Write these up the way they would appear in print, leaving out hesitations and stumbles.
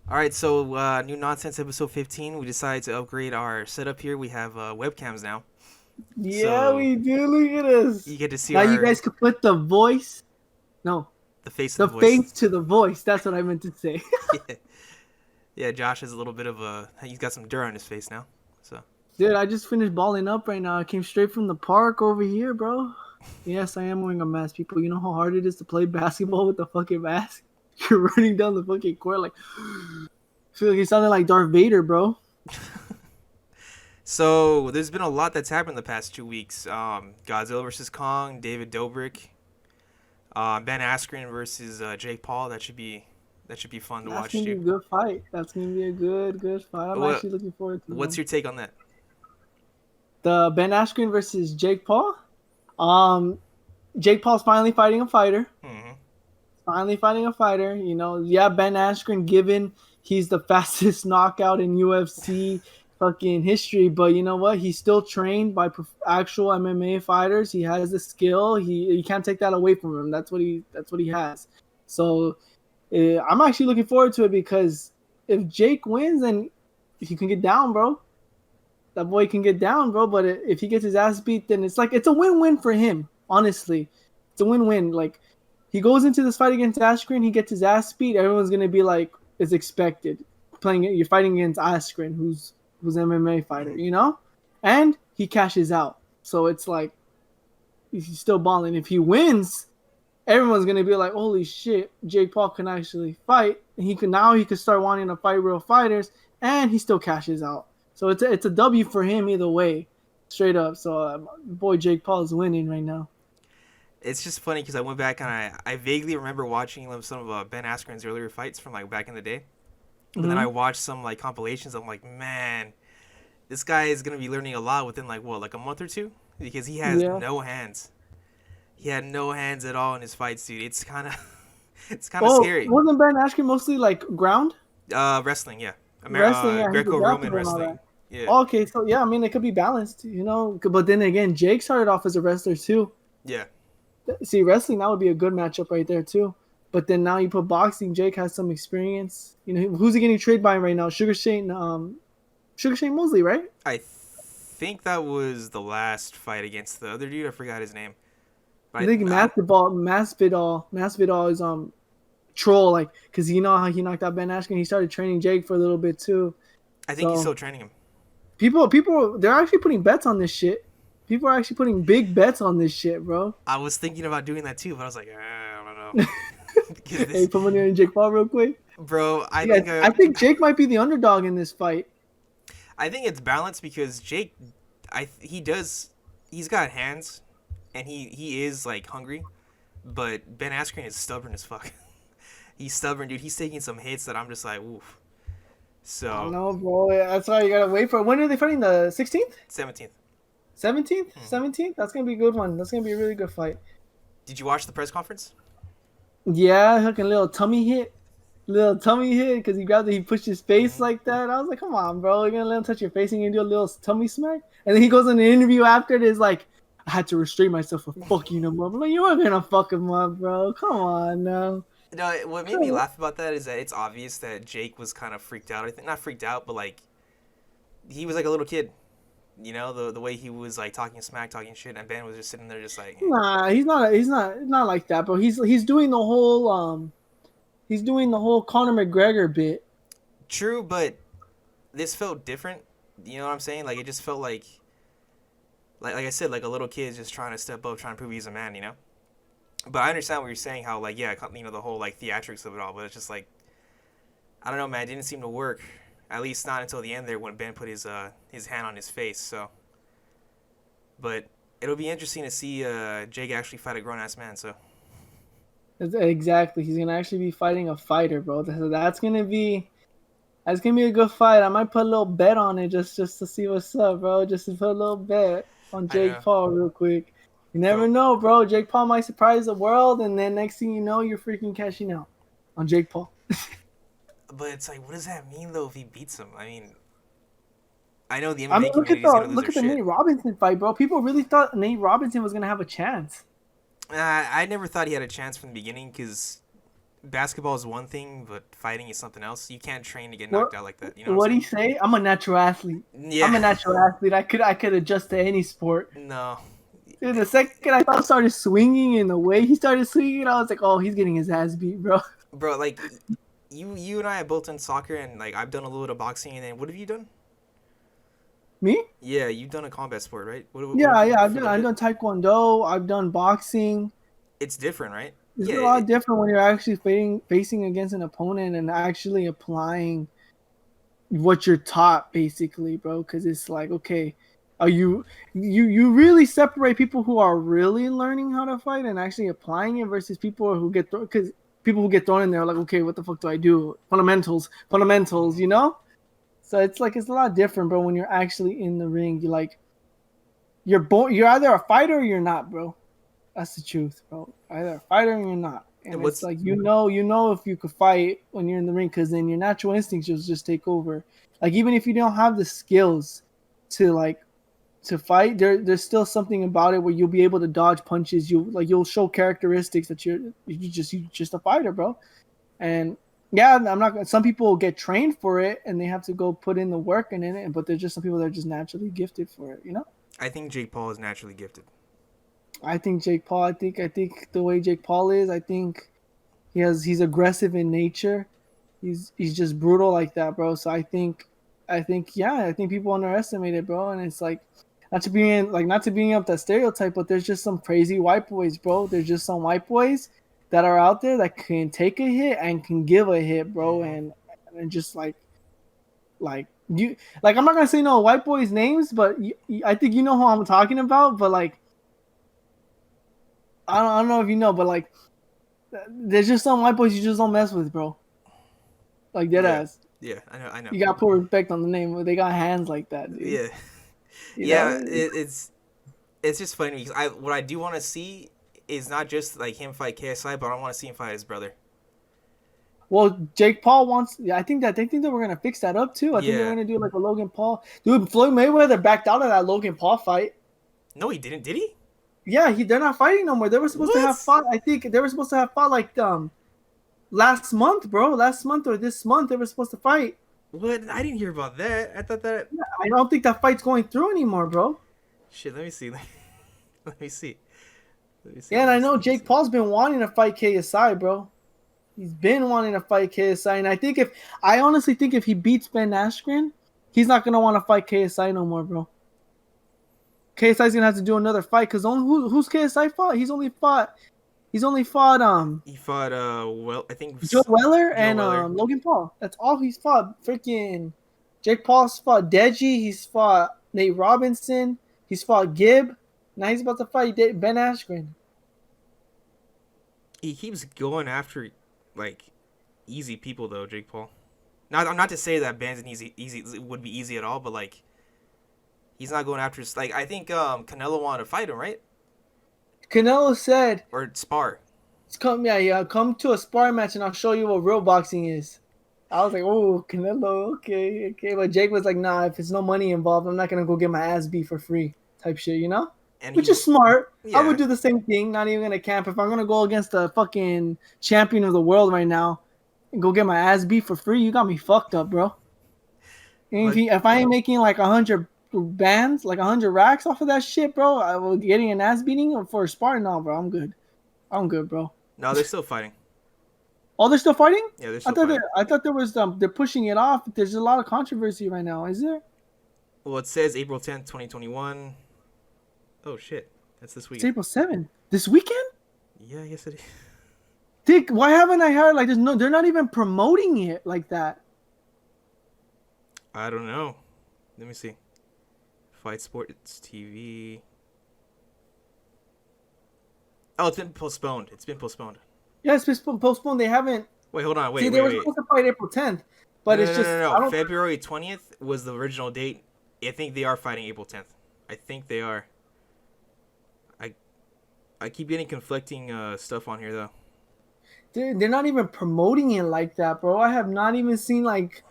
All right, so new nonsense episode 15. We decided to upgrade our setup here. We have webcams now, Yeah, so we do. Look at you us. get to see Now you our guys could put the voice. No, the face of the the voice. face to the voice. That's what I meant to say. Yeah, yeah. Josh has a little bit of a. He's got some dirt on his face now. So Dude, I just finished balling up right now. I came straight from the park over here, bro. Yes, I am wearing a mask, people. You know how hard it is to play basketball with the fucking mask? You're running down the fucking court like. I feel like you sounded like Darth Vader, bro. so there's been a lot that's happened the past 2 weeks. Godzilla versus Kong, David Dobrik, Ben Askren versus Jake Paul. That should be fun to That's watch gonna be too. a good fight. That's gonna be a good fight. I'm What actually looking forward to What's them. your take on that? The Ben Askren versus Jake Paul. Um, Jake Paul's finally fighting a fighter. Hmm. Finally fighting a fighter. You know, yeah, Ben Askren, given he's the fastest knockout in UFC fucking history, but you know what? He's still trained by actual MMA fighters. He has the skill. He can't take that away from him. That's what he has. So I'm actually looking forward to it because if Jake wins, then he can get down, bro. That boy can get down, bro. But if he gets his ass beat, then it's a win-win for him. Honestly, it's a win-win. Like he goes into this fight against Askren, he gets his ass beat. Everyone's gonna be like, it's expected. You're fighting against Askren, who's an MMA fighter, Hmm. you know, and he cashes out. So it's like he's still balling. If he wins, everyone's gonna be like, holy shit, Jake Paul can actually fight. And he could start wanting to fight real fighters, and he still cashes out. So it's a W for him either way, straight up. So boy, Jake Paul is winning right now. It's just funny because I went back and I vaguely remember watching some of Ben Askren's earlier fights from like back in the day. But then I Mm-hmm. watched some like compilations. I'm like, man, this guy is gonna be learning a lot within like what, like a month or two, because he has Yeah. no hands. He had no hands at all in his fights, dude. It's kind of it's kind of Oh, scary. wasn't Ben Askren mostly like ground Wrestling, yeah. wrestling? Yeah, he's a Greco-Roman grappler and all that. wrestling, yeah, Okay, so yeah, I mean it could be balanced, you know. But then again, Jake started off as a wrestler too. yeah. See, wrestling that would be a good matchup right there too. But then now you put boxing. Jake has some experience. You know, who's he getting traded by right now? Sugar Shane Mosley, right? I think that was the last fight against the other dude. I forgot his name, I but think Masvidal is troll like because you know how he knocked out Ben Askren. He started training Jake for a little bit too. I think he's So still training him. people they're actually putting bets on this shit. People are actually putting big bets on this shit, bro. I was thinking about doing that too, but I was like, I don't know, because Hey, this, put money on Jake Paul real quick. bro. Yeah, I think Jake might be the underdog in this fight. I think it's balanced because Jake, he's got hands, and he is like hungry, but Ben Askren is stubborn as fuck. He's stubborn, dude. He's taking some hits that I'm just like, oof. I don't So know, bro. That's why you gotta wait for. When are they fighting? The 16th, 17th. 17th, Hmm. 17th. That's gonna be a good one. That's gonna be a really good fight. Did you watch the press conference? Yeah, fucking little tummy hit, because he pushed his face Hmm. like that. I was like, come on, bro, you're gonna let him touch your face and you do a little tummy smack, and then he goes in the interview after it is like, I had to restrain myself from fucking him up. I'm like, you weren't gonna fuck him up, bro. Come on now. No, what made me laugh about that is that it's obvious that Jake was kind of freaked out. I think not freaked out, but like he was like a little kid. You know, the way he was like talking smack, talking shit, and Ben was just sitting there, just like, eh. Nah, he's not like that, bro. He's doing the whole Conor McGregor bit. True, but this felt different. You know what I'm saying? Like it just felt like I said, like a little kid just trying to step up, trying to prove he's a man. You know. But I understand what you're saying. How like yeah, the whole like theatrics of it all. But it's just like I don't know, man. It didn't seem to work. At least not until the end there when Ben put his hand on his face. So, but it'll be interesting to see Jake actually fight a grown ass man. So Exactly, he's gonna actually be fighting a fighter, bro. That's gonna be a good fight. I might put a little bet on it just to see what's up, bro. Just to put a little bet on I Jake know. Paul real quick. You never So, know, bro. Jake Paul might surprise the world, and then next thing you know, you're freaking cashing out on Jake Paul. but it's like, what does that mean though if he beats him? I mean, I know the I mean, MMA community is gonna lose look their at the shit. Nate Robinson fight, bro. People really thought Nate Robinson was gonna have a chance. I never thought he had a chance from the beginning because basketball is one thing, but fighting is something else. You can't train to get What knocked out like that. You know what I'm what do you saying? say? I'm a natural athlete. Yeah. I'm a natural athlete. I could adjust to any sport. No. Dude, the second I thought started swinging and the way he started swinging, I was like, oh, he's getting his ass beat, bro. Bro, like you and I have both done soccer, and like I've done a little bit of boxing, and then what have you done? Me? Yeah, you've done a combat sport, right? What have Yeah, you yeah. done I've for a done little I've bit? done taekwondo. I've done boxing. It's different, right? It's Yeah, a lot different when you're actually facing against an opponent and actually applying what you're taught, basically, bro. Because it's like, okay, are you really separate people who are really learning how to fight and actually applying it versus people who get because people who get thrown in there are like, okay, what the fuck do I do? Fundamentals, Mhm. you know. So it's like it's a lot different, bro. When you're actually in the ring, you like you're either a fighter or you're not, bro. That's the truth, bro. Either a fighter or you're not. And And it's what's like you know if you could fight when you're in the ring, because then your natural instincts just take over. Like even if you don't have the skills to like to fight, there's still something about it where you'll be able to dodge punches. You'll show characteristics that you're just a fighter, bro. And yeah, I'm not. Some people get trained for it and they have to go put in the work and in it, but there's just some people that are just naturally gifted for it. You know. I think Jake Paul is naturally gifted. I think Jake Paul. I think the way Jake Paul is, I think he's aggressive in nature. He's just brutal like that, bro. So I think people underestimate it, bro. And it's like not to bring up that stereotype, but there's just some crazy white boys, bro. There's just some white boys that are out there that can take a hit and can give a hit, bro. Hmm. And just like you like I'm not gonna say no white boys names, but I think you know who I'm talking about. But like I don't know if you know, but like there's just some white boys you just don't mess with, bro. Like dead Yeah, ass. yeah, I know, I know. You gotta put respect on the name. They got hands like that, dude. Yeah, You yeah. know? It's just funny because what I do want to see is not just like him fight KSI, but I want to see him fight his brother. Well, Jake Paul wants. Yeah, I think that we're gonna fix that up too. I think they're Yeah. gonna do like a Logan Paul. Dude, Floyd Mayweather backed out of that Logan Paul fight. No, he didn't. Did he? Yeah, they're not fighting no more. They were supposed to have What? fought. I think they were supposed to have fought like last month, bro. Last month or this month they were supposed to fight. What? I didn't hear about that. I thought that. I don't think that fight's going through anymore, bro. Shit. Let me see. Let me see. Let me see. Yeah, and Let me I see. know Let me Jake see. Paul's been wanting to fight KSI, bro. He's been wanting to fight KSI, and I honestly think if he beats Ben Askren, he's not gonna want to fight KSI no more, bro. KSI's gonna have to do another fight because who's KSI fought? He's only fought He fought. Well, I think it Joe was Weller Joe and Weller. Logan Paul. That's all he's fought. Freaking Jake Paul's fought Deji. He's fought Nate Robinson. He's fought Gibb. Now he's about to fight Ben Askren. He keeps going after like easy people though, Jake Paul. Not to say that Ben's an easy would be easy at all, but like he's not going after like I think Canelo wanted to fight him, right? Canelo said, Or spar. come to a sparring match and I'll show you what real boxing is." I was like, "Oh, Canelo, okay." But Jake was like, "Nah, if it's no money involved, I'm not gonna go get my ass beat for free," type shit, you know? And Which he is smart. I would yeah. do the same thing. Not even gonna camp. If I'm gonna go against the fucking champion of the world right now and go get my ass beat for free, you got me fucked up, bro. And But if I ain't making like 100 bands, like 100 racks off of that shit, bro, I will getting an ass beating for a sparring. No, bro, I'm good. I'm good, bro. no, they're still fighting. Oh, they're still fighting? Yeah, they're I still thought fighting. there was they're pushing it off. There's a lot of controversy right now. Is there? Well, it says April 10th, 2021. Oh shit. That's this It's week. April 7th. This weekend? Yeah, yes it is. Dick, why haven't I heard like they're not even promoting it like that. I don't know. Let me see. Fight Sports TV. Oh, it's been postponed. It's been postponed. Yeah, it's been postponed. They haven't. Wait, hold on. See, Wait, they wait, were wait. supposed to fight April 10th, No, but no, it's no, just no, I no. don't. February 20th was the original date. I think they are fighting April 10th. I think they are. I I keep getting conflicting stuff on here though. They're not even promoting it like that, bro. I have not even seen like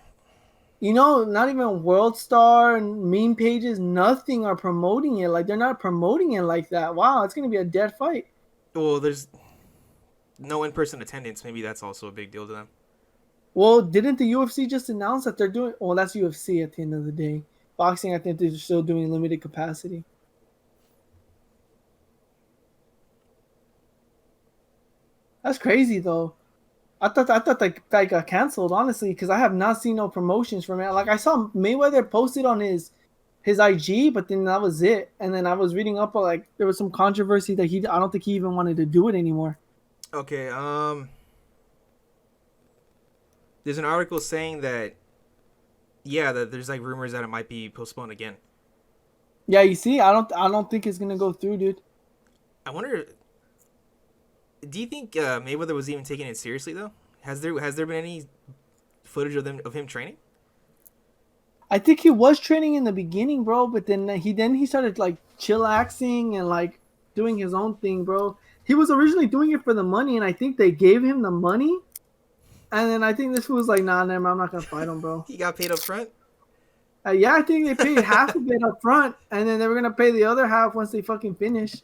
not even World Star and meme pages. Nothing are promoting it. Like they're not promoting it like that. Wow, it's gonna be a dead fight. Well, there's no in-person attendance. Maybe that's also a big deal to them. Well, didn't the UFC just announce that they're doing? Well, that's UFC at the end of the day. Boxing, I think they're still doing limited capacity. That's crazy though. I thought that got canceled honestly because I have not seen no promotions from it. Like I saw Mayweather posted on his IG, but then that was it. And then I was reading up on like there was some controversy that I don't think he even wanted to do it anymore. Okay. There's an article saying that yeah, that there's like rumors that it might be postponed again. Yeah, you see, I don't think it's gonna go through, dude. I wonder. Do you think Mayweather was even taking it seriously though? Has there been any footage of him training? I think he was training in the beginning, bro, but then he started like chillaxing and like doing his own thing, bro. He was originally doing it for the money, and I think they gave him the money, and then I think this was like, nah, never, I'm not gonna fight him, bro. He got paid up front. Yeah, I think they paid half of it up front, and then they were gonna pay the other half once they fucking finish.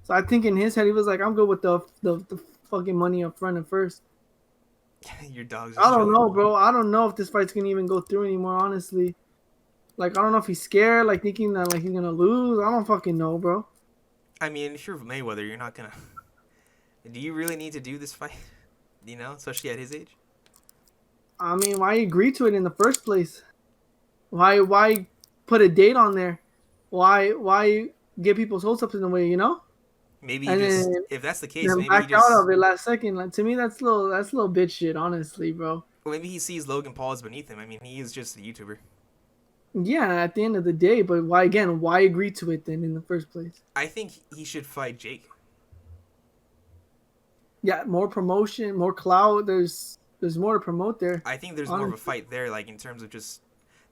So I think in his head he was like, I'm good with the fucking money up front at first. Your dog's. I don't know, bro. I don't know if this fight's gonna even go through anymore, honestly. Like I don't know if he's scared, like thinking that like he's gonna lose. I don't fucking know, bro. I mean, if you're Mayweather, you're not gonna. Do you really need to do this fight? You know, especially at his age. I mean, why agree to it in the first place? Why put a date on there? Why get people's hopes up in the way, you know? Maybe And you just, then, if that's the case, then maybe back he just, out of it last second. Like to me, that's little bitch shit, honestly, bro. maybe he sees Logan Paul as beneath him. I mean, he is just a YouTuber. Yeah, at the end of the day, but why agree to it then in the first place? I think he should fight Jake. Yeah, more promotion, more clout. There's more to promote there. I think there's more of a fight there, like in terms of just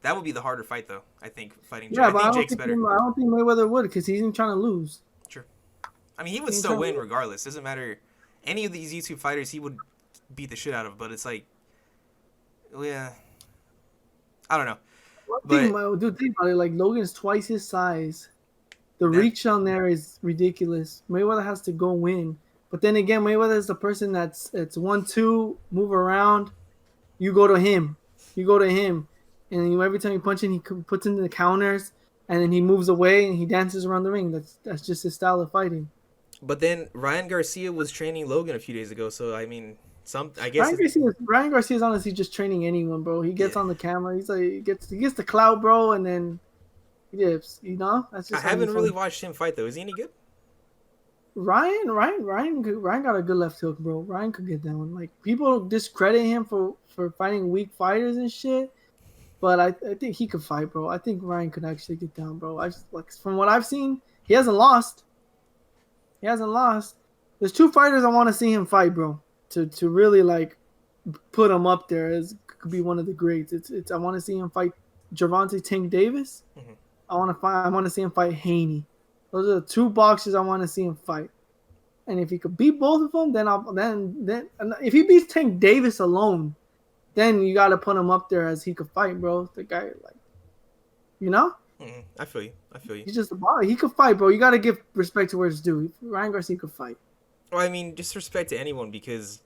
that would be the harder fight though. I think fighting Jake. Yeah, I but think Jake's better. I don't think Mayweather would because he's trying to lose. True. I mean, he would still win regardless. Doesn't matter. Any of these YouTube fighters, he would beat the shit out of. But it's like, well, yeah, I don't know. Dude, think about it. Like Logan's twice his size. The reach on there is ridiculous. Mayweather has to go win. But then again, Mayweather is the person that's 1-2, move around. You go to him. And every time you punch him, he puts in the counters, and then he moves away and he dances around the ring. That's just his style of fighting. But then Ryan Garcia was training Logan a few days ago, so I mean, I guess Ryan Garcia is honestly just training anyone, bro. He gets on the camera. He's like he gets the clout, bro, and then he dips. You know, that's just. I haven't really watched him fight though. Is he any good? Ryan got a good left hook, bro. Ryan could get down. Like people discredit him for fighting weak fighters and shit, but I think he could fight, bro. I think Ryan could actually get down, bro. From what I've seen, he hasn't lost. There's two fighters I want to see him fight, bro. To really like put him up there as could be one of the greats. It's I want to see him fight Gervonta Tank Davis. Mm-hmm. I want to see him fight Haney. Those are the two boxers I want to see him fight. And if he could beat both of them, then if he beats Tank Davis alone, then you got to put him up there as he could fight, bro. The guy, like, you know? Mm-hmm. I feel you. He's just a baller. He could fight, bro. You got to give respect to where it's due. Ryan Garcia could fight. Well, I mean, just respect to anyone because,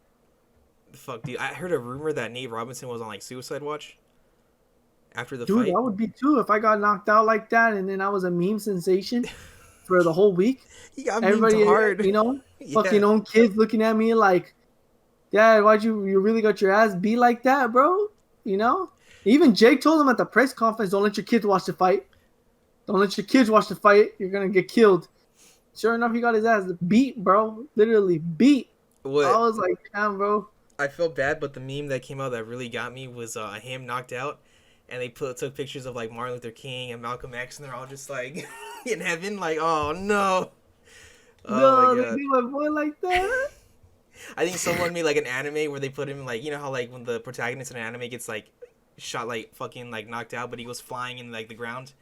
fuck, dude. I heard a rumor that Nate Robinson was on like suicide watch after the fight. Dude, I would be too if I got knocked out like that, and then I was a meme sensation for the whole week. He got everybody hard. You know, fucking own kids looking at me like, Dad, why'd you really got your ass beat like that, bro? You know? Even Jake told him at the press conference, don't let your kids watch the fight. Don't let your kids watch the fight. You're going to get killed. Sure enough, he got his ass beat, bro. Literally beat. What? I was like, damn, bro. I felt bad, but the meme that came out that really got me was him knocked out. And they took pictures of like Martin Luther King and Malcolm X, and they're all just like in heaven, like, oh no. No, they do my boy like that. I think someone made like an anime where they put him like, you know how like when the protagonist in an anime gets like shot like fucking like knocked out, but he was flying in like the ground.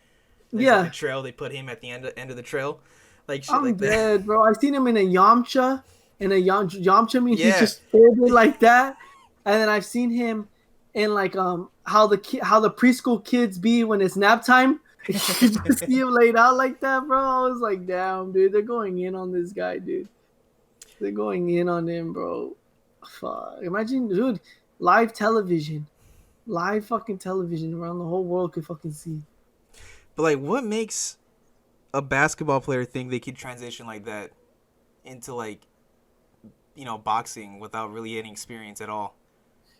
Yeah. Like, the trail, they put him at the end of the trail, like shit I'm like dead, that. bro. I seen him in a Yamcha, Yamcha means he's just folded like that, and then I've seen him in like how the preschool kids be when it's nap time. You just see him laid out like that, bro. I was like, damn, dude, they're going in on this guy, dude. They're going in on him, bro. Fuck. Imagine, dude, live television. Live fucking television around the whole world could fucking see. But like, what makes a basketball player think they could transition like that into like, boxing without really any experience at all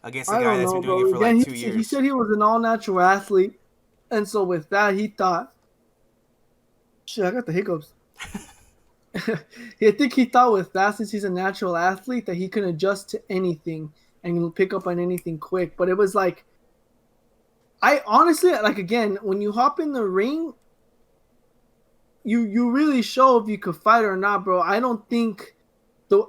against a I guy don't that's been know, doing it bro. for like Again, two he years? said he was an all natural athlete. And so with that, he thought, shit, I got the hiccups. I think he thought with that, since he's a natural athlete, that he can adjust to anything and pick up on anything quick. But it was like, I honestly, like, again, when you hop in the ring, you really show if you could fight or not, bro. I don't think the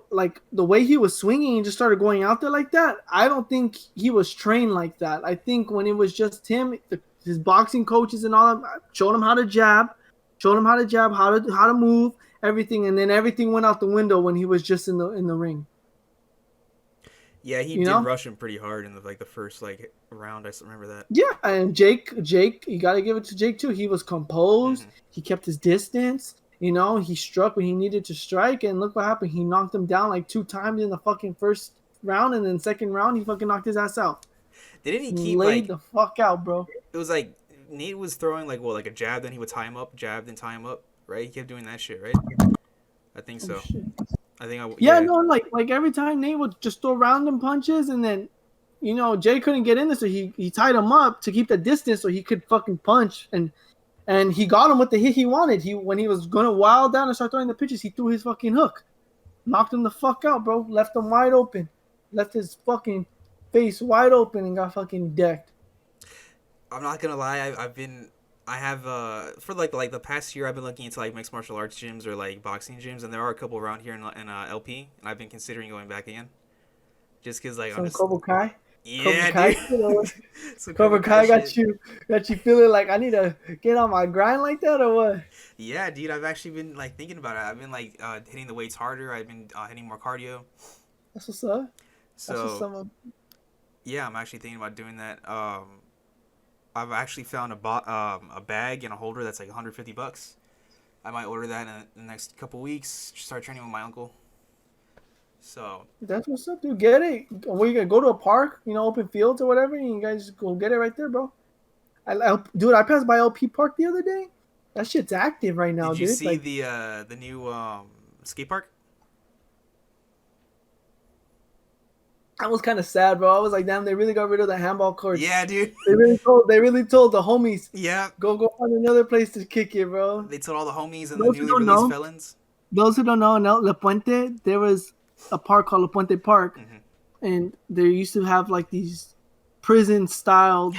way he was swinging and just started going out there like that. I don't think he was trained like that. I think when it was just him, his boxing coaches and all that showed him how to jab, how to move, everything, and then everything went out the window when he was just in the ring. Yeah, he You did know? rush him pretty hard in the first like round. I still remember that. Yeah, and Jake, you got to give it to Jake too. He was composed. Mm-hmm. He kept his distance. He struck when he needed to strike, and look what happened. He knocked him down like 2 times in the fucking first round, and then second round he fucking knocked his ass out. Didn't he keep Laid like? the fuck out, bro. It was like Nate was throwing like a jab, then he would tie him up, jab, then tie him up. Right? He kept doing that shit, right? I think Oh so. shit. Yeah, Yeah. no, like every time Nate would just throw random punches, and then Jay couldn't get in there, so he tied him up to keep the distance so he could fucking punch, and he got him with the hit he wanted. When he was gonna wild down and start throwing the pitches, he threw his fucking hook, knocked him the fuck out, bro. Left him wide open, left his fucking face wide open, and got fucking decked. I'm not gonna lie. I have for like the past year I've been looking into like mixed martial arts gyms or like boxing gyms, and there are a couple around here in LP, and I've been considering going back again. Just cause like Some Cobra Kai. yeah, Cobra dude. Some Cobra Kai shit. got you feeling like I need to get on my grind like that, or what? Yeah, dude. I've actually been like thinking about it. I've been like hitting the weights harder. I've been hitting more cardio. That's what's up. That's what's So up. yeah, I'm actually thinking about doing that. I've actually found a bag and a holder that's like $150. I might order that in the next couple weeks. Start training with my uncle. So That's what's up, dude. Get it. Where you gonna go to a park, open fields or whatever, and you guys go get it right there, bro. Dude, I passed by LP Park the other day. That shit's active right now, did you dude. see the new skate park? I was kind of sad, bro. I was like, damn, they really got rid of the handball courts. Yeah, dude. They really told the homies, Yeah. go find another place to kick it, bro. They told all the homies and Those the who newly don't released know- felons. Those who don't know, La Puente, there was a park called La Puente Park, and they used to have like these prison-style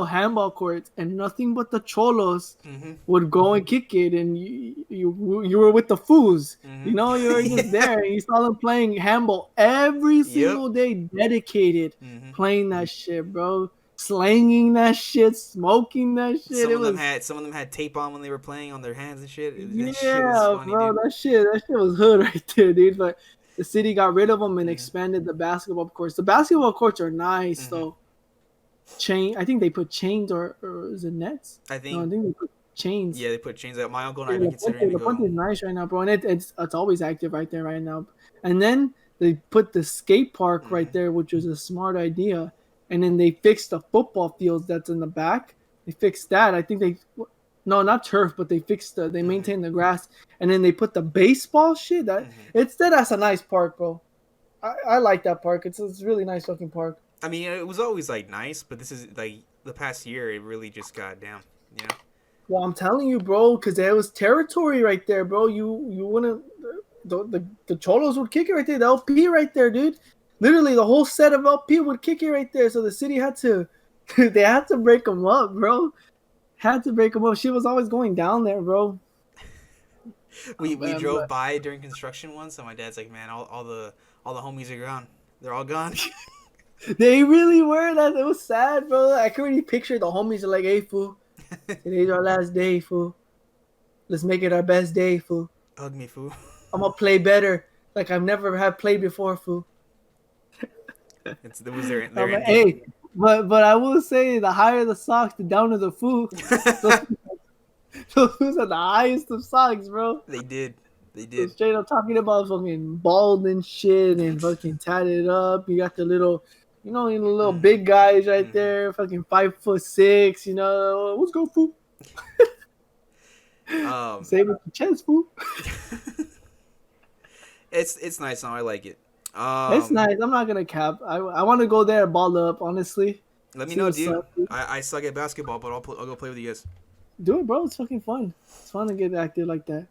handball courts, and nothing but the cholos would go and kick it, and you were with the fools. You were just there, and you saw them playing handball every single day, dedicated, playing that shit, bro. Slanging that shit, smoking that shit. Some of them had tape on when they were playing on their hands and shit. Yeah, shit was funny, bro, dude. that shit was hood right there, dude. But the city got rid of them and expanded the basketball courts. The basketball courts are nice, though. I think they put chains or is it nets? I think they put chains. Yeah, they put chains out. My uncle and I have been considering to The go. Puente is nice right now, bro, and it's always active right there right now. And then they put the skate park right there, which was a smart idea. And then they fixed the football fields that's in the back. They fixed that. I think not turf, but they maintained the grass. And then they put the baseball shit. That's a nice park, bro. I like that park. It's a really nice looking park. I mean, it was always like nice, but this is like the past year. It really just got down. Well, I'm telling you, bro, because there was territory right there, bro. You wouldn't. The Cholos would kick it right there. The LP right there, dude. Literally, the whole set of LP would kick it right there. So the city had to, they had to break them up, bro. Had to break them up. She was always going down there, bro. We drove by during construction once, and my dad's like, "Man, all the homies are gone. They're all gone." They really were. It was sad, bro. I can already picture the homies are like, "Hey, fool, today's our last day, fool. Let's make it our best day, fool. Hug me, fool. I'm gonna play better, like I've never had played before, fool." It was their hey, but I will say, the higher the socks, the downer the fool. Those fools are the highest of socks, bro. They did. They So did. straight up talking about fucking bald and shit and fucking tatted up. You got the little, the little Mm-hmm. big guys right Mm-hmm. there, fucking 5'6". What's good, fool? Um, Save it for chest, fool. it's nice now. I like it. It's nice. I'm not gonna cap. I want to go there and ball up. Honestly, Let me see know, what's dude. up. Dude. I suck at basketball, but I'll go play with you guys. Do it, bro. It's fucking fun. It's fun to get active like that.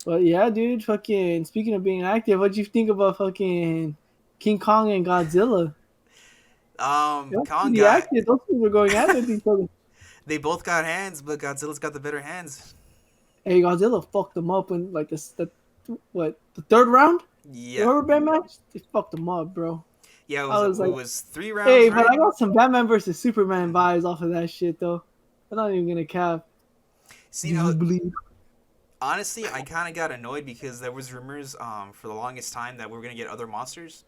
But yeah, dude. Fucking speaking of being active, what'd you think about fucking King Kong and Godzilla? That's Kong pretty got active. Those two were going at it with each other. they both got hands, but Godzilla's got the better hands. Hey, Godzilla fucked them up in like the third round, the Yeah, rubber band match. They fucked them up, bro. yeah. I was It like, was 3 rounds, hey, but right? I got some Batman versus Superman Mhm. vibes off of that shit though. I'm not even gonna cap. See, Do you bleed? honestly, I kind of got annoyed because there was rumors for the longest time that we were gonna get other monsters,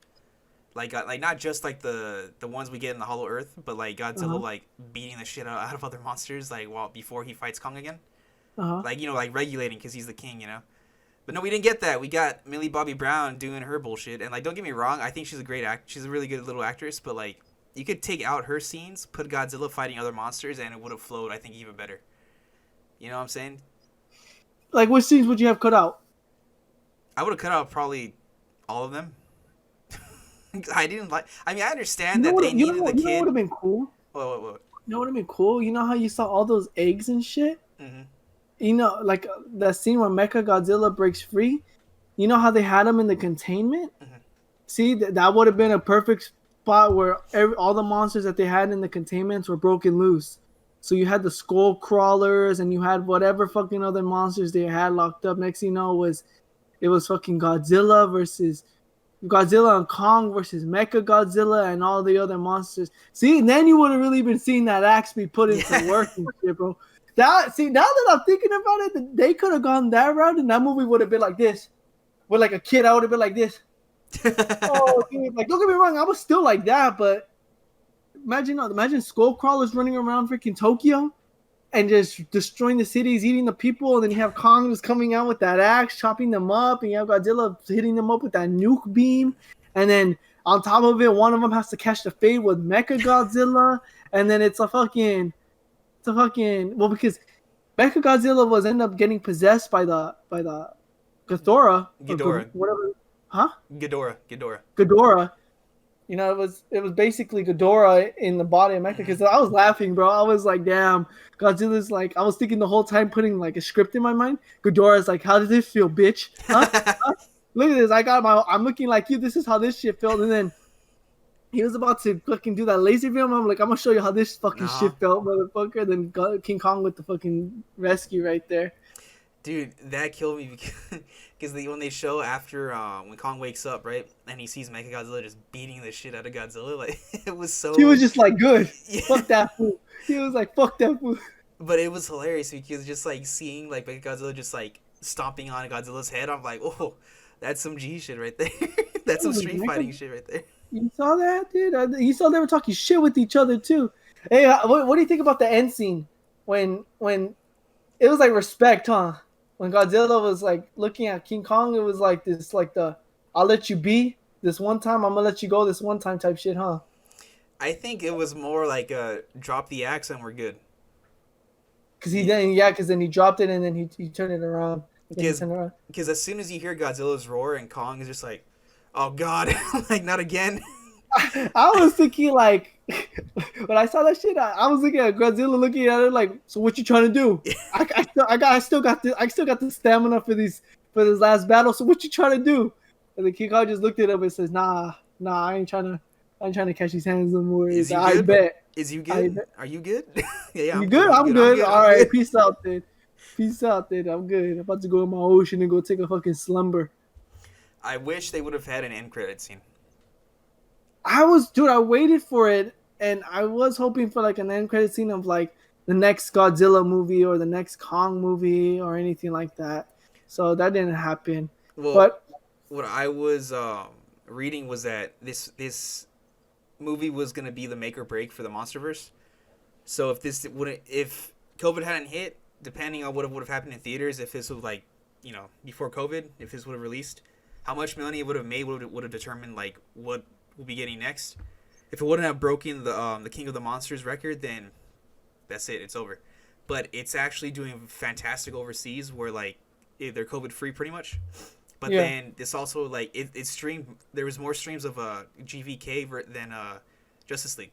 like not just like the ones we get in the Hollow Earth, but like Godzilla Uh-huh. like beating the shit out of other monsters like before he fights Kong again, Uh-huh. like like regulating because he's the king. But no, we didn't get that. We got Millie Bobby Brown doing her bullshit, and like don't get me wrong, I think she's a great she's a really good little actress, but like you could take out her scenes, put Godzilla fighting other monsters, and it would have flowed I think even better. You know what I'm saying? Like, what scenes would you have cut out? I would have cut out probably all of them. I didn't like. I mean, I You understand know that what? they needed the You know what would kid. have been cool. What? You know what would have been cool. You know how you saw all those eggs and shit. Mm-hmm. Like that scene where Mecha Godzilla breaks free. You know how they had him in the containment. Mm-hmm. See, that would have been a perfect spot where all the monsters that they had in the containments were broken loose. So you had the skull crawlers and you had whatever fucking other monsters they had locked up. Next thing you know it was fucking Godzilla and Kong versus Mecha Godzilla and all the other monsters. See, then you would have really been seeing that axe be put into Yeah. work and shit, bro. Now that I'm thinking about it, they could have gone that route and that movie would have been like this. With like a kid, I would have been like this. Oh, dude, like don't get me wrong, I was still like that, but imagine skull crawlers running around freaking Tokyo and just destroying the cities, eating the people, and then you have Kong just coming out with that axe, chopping them up, and you have Godzilla hitting them up with that nuke beam, and then on top of it, one of them has to catch the fade with Mecha Godzilla, and then because Mecha Godzilla was end up getting possessed by the Ghidorah or Ghidorah. whatever, huh? Ghidorah. Ghidorah. It was basically Ghidorah in the body of Mecha because I was laughing, bro. I was like, damn, Godzilla's like, I was thinking the whole time putting like a script in my mind. Ghidorah's like, how does this feel, bitch? Huh? Huh? Look at this. I'm looking like you. This is how this shit felt. And then he was about to fucking do that laser beam. I'm like, I'm gonna show you how this fucking Uh-huh. shit felt, motherfucker. Then King Kong with the fucking rescue right there. Dude, that killed me because when they show after when Kong wakes up, right, and he sees Mechagodzilla just beating the shit out of Godzilla, like it was so. He was just like, good. Yeah. Fuck that fool. He was like, fuck that fool. But it was hilarious because just like seeing like Mechagodzilla just like stomping on Godzilla's head, I'm like, oh, that's some G shit right there. That's some street fighting shit right there. You saw that, dude? You saw they were talking shit with each other too. Hey, what do you think about the end scene when it was like respect, huh? When Godzilla was like looking at King Kong, it was like this, like the "I'll let you be this one time, I'm gonna let you go this one time" type shit, huh? I think it was more like drop the axe and we're good. Because then he dropped it and then he turned it around. Because as soon as you hear Godzilla's roar and Kong is just like, oh god, like not again. I was thinking like when I saw that shit, I was looking at Godzilla looking at it like, so what you trying to do? I still got the stamina for this last battle. So what you trying to do? And the King Kong just looked at him and says, nah, I ain't trying to catch these hands no more. Is you I good? bet. Is you good? Are you good? Yeah, You good? I'm good. All right, good. peace out, dude. Peace out, dude. I'm good. I'm about to go in my ocean and go take a fucking slumber. I wish they would have had an end credit scene. I waited for it, and I was hoping for like an end credit scene of like the next Godzilla movie or the next Kong movie or anything like that. So that didn't happen. Well, But what I was reading was that this movie was gonna be the make or break for the MonsterVerse. So if COVID hadn't hit, depending on what would have happened in theaters, if this was like before COVID, if this would have released, how much money it would have made would have determined like what we'll be getting next. If it wouldn't have broken the King of the Monsters record, then that's it. It's over. But it's actually doing fantastic overseas, where like they're COVID free pretty much. But Yeah. then this also like it streamed. There was more streams of GVK than Justice League.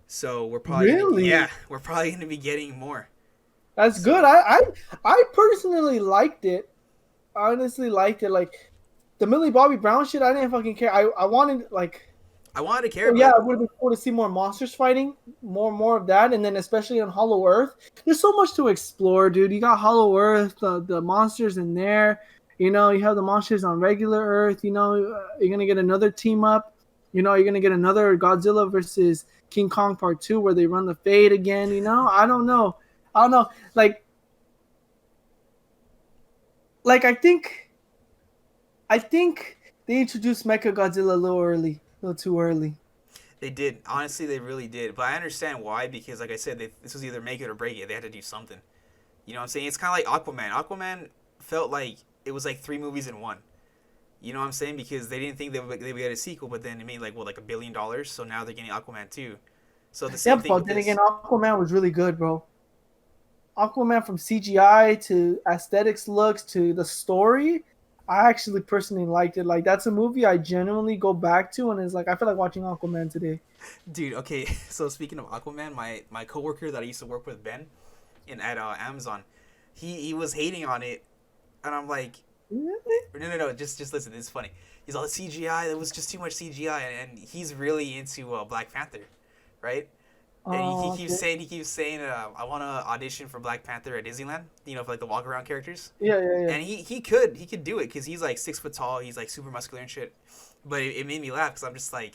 So we're probably Really? we're probably gonna be getting more. That's So good. I personally liked it. I honestly liked it. Like the Millie Bobby Brown shit, I didn't fucking care. I wanted like, I wanted to care, oh yeah, but it would have been cool to see more monsters fighting, more of that, and then especially on Hollow Earth. There's so much to explore, dude. You got Hollow Earth, the monsters in there. You know, you have the monsters on regular Earth. You know, you're gonna get another team up. You know, you're gonna get another Godzilla versus King Kong Part 2 where they run the fade again. You know, I don't know. I don't know. Like I think they introduced Mecha Godzilla a little early, a little too early. they did. Honestly, they really did. But I understand why, because like I said, this was either make it or break it. They had to do something. You know what I'm saying? It's kind of like Aquaman. Aquaman felt like it was like 3 movies in one. You know what I'm saying? Because they didn't think they would get a sequel, but then it made like what, like $1 billion. So now they're getting Aquaman 2. So the Yeah, same thing but with then this. again, Aquaman was really good, bro. Aquaman from CGI to aesthetics, looks to the story. I actually personally liked it. Like that's a movie I genuinely go back to, and it's like I feel like watching Aquaman today. Dude, okay. So speaking of Aquaman, my coworker that I used to work with, Ben, at Amazon, he was hating on it, and I'm like, no, just listen. It's funny. He's all CGI. It was just too much CGI, and he's really into Black Panther, right? And Oh, he keeps saying, I want to audition for Black Panther at Disneyland. For like the walk around characters. yeah. And he could do it because he's like 6 foot tall. He's like super muscular and shit. But it made me laugh because I'm just like,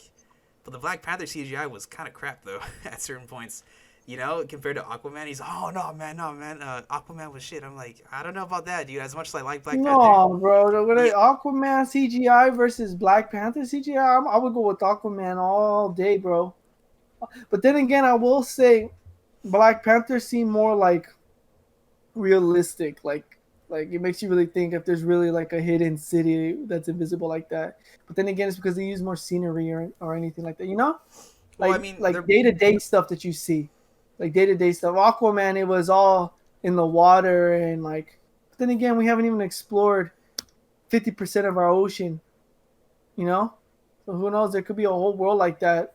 but the Black Panther CGI was kind of crap though at certain points. Compared to Aquaman, he's oh no man, Aquaman was shit. I'm like, I don't know about that, dude. As much as I like Black Panther, No, bro. yeah, Aquaman CGI versus Black Panther CGI, I would go with Aquaman all day, bro. But then again, I will say Black Panther seemed more like realistic. Like it makes you really think if there's really like a hidden city that's invisible like that. But then again, it's because they use more scenery or anything like that. You know, well, I like mean, like day to day stuff that you see, like day to day stuff. Aquaman, it was all in the water and like. But then again, we haven't even explored 50% of our ocean. You know, so who knows? There could be a whole world like that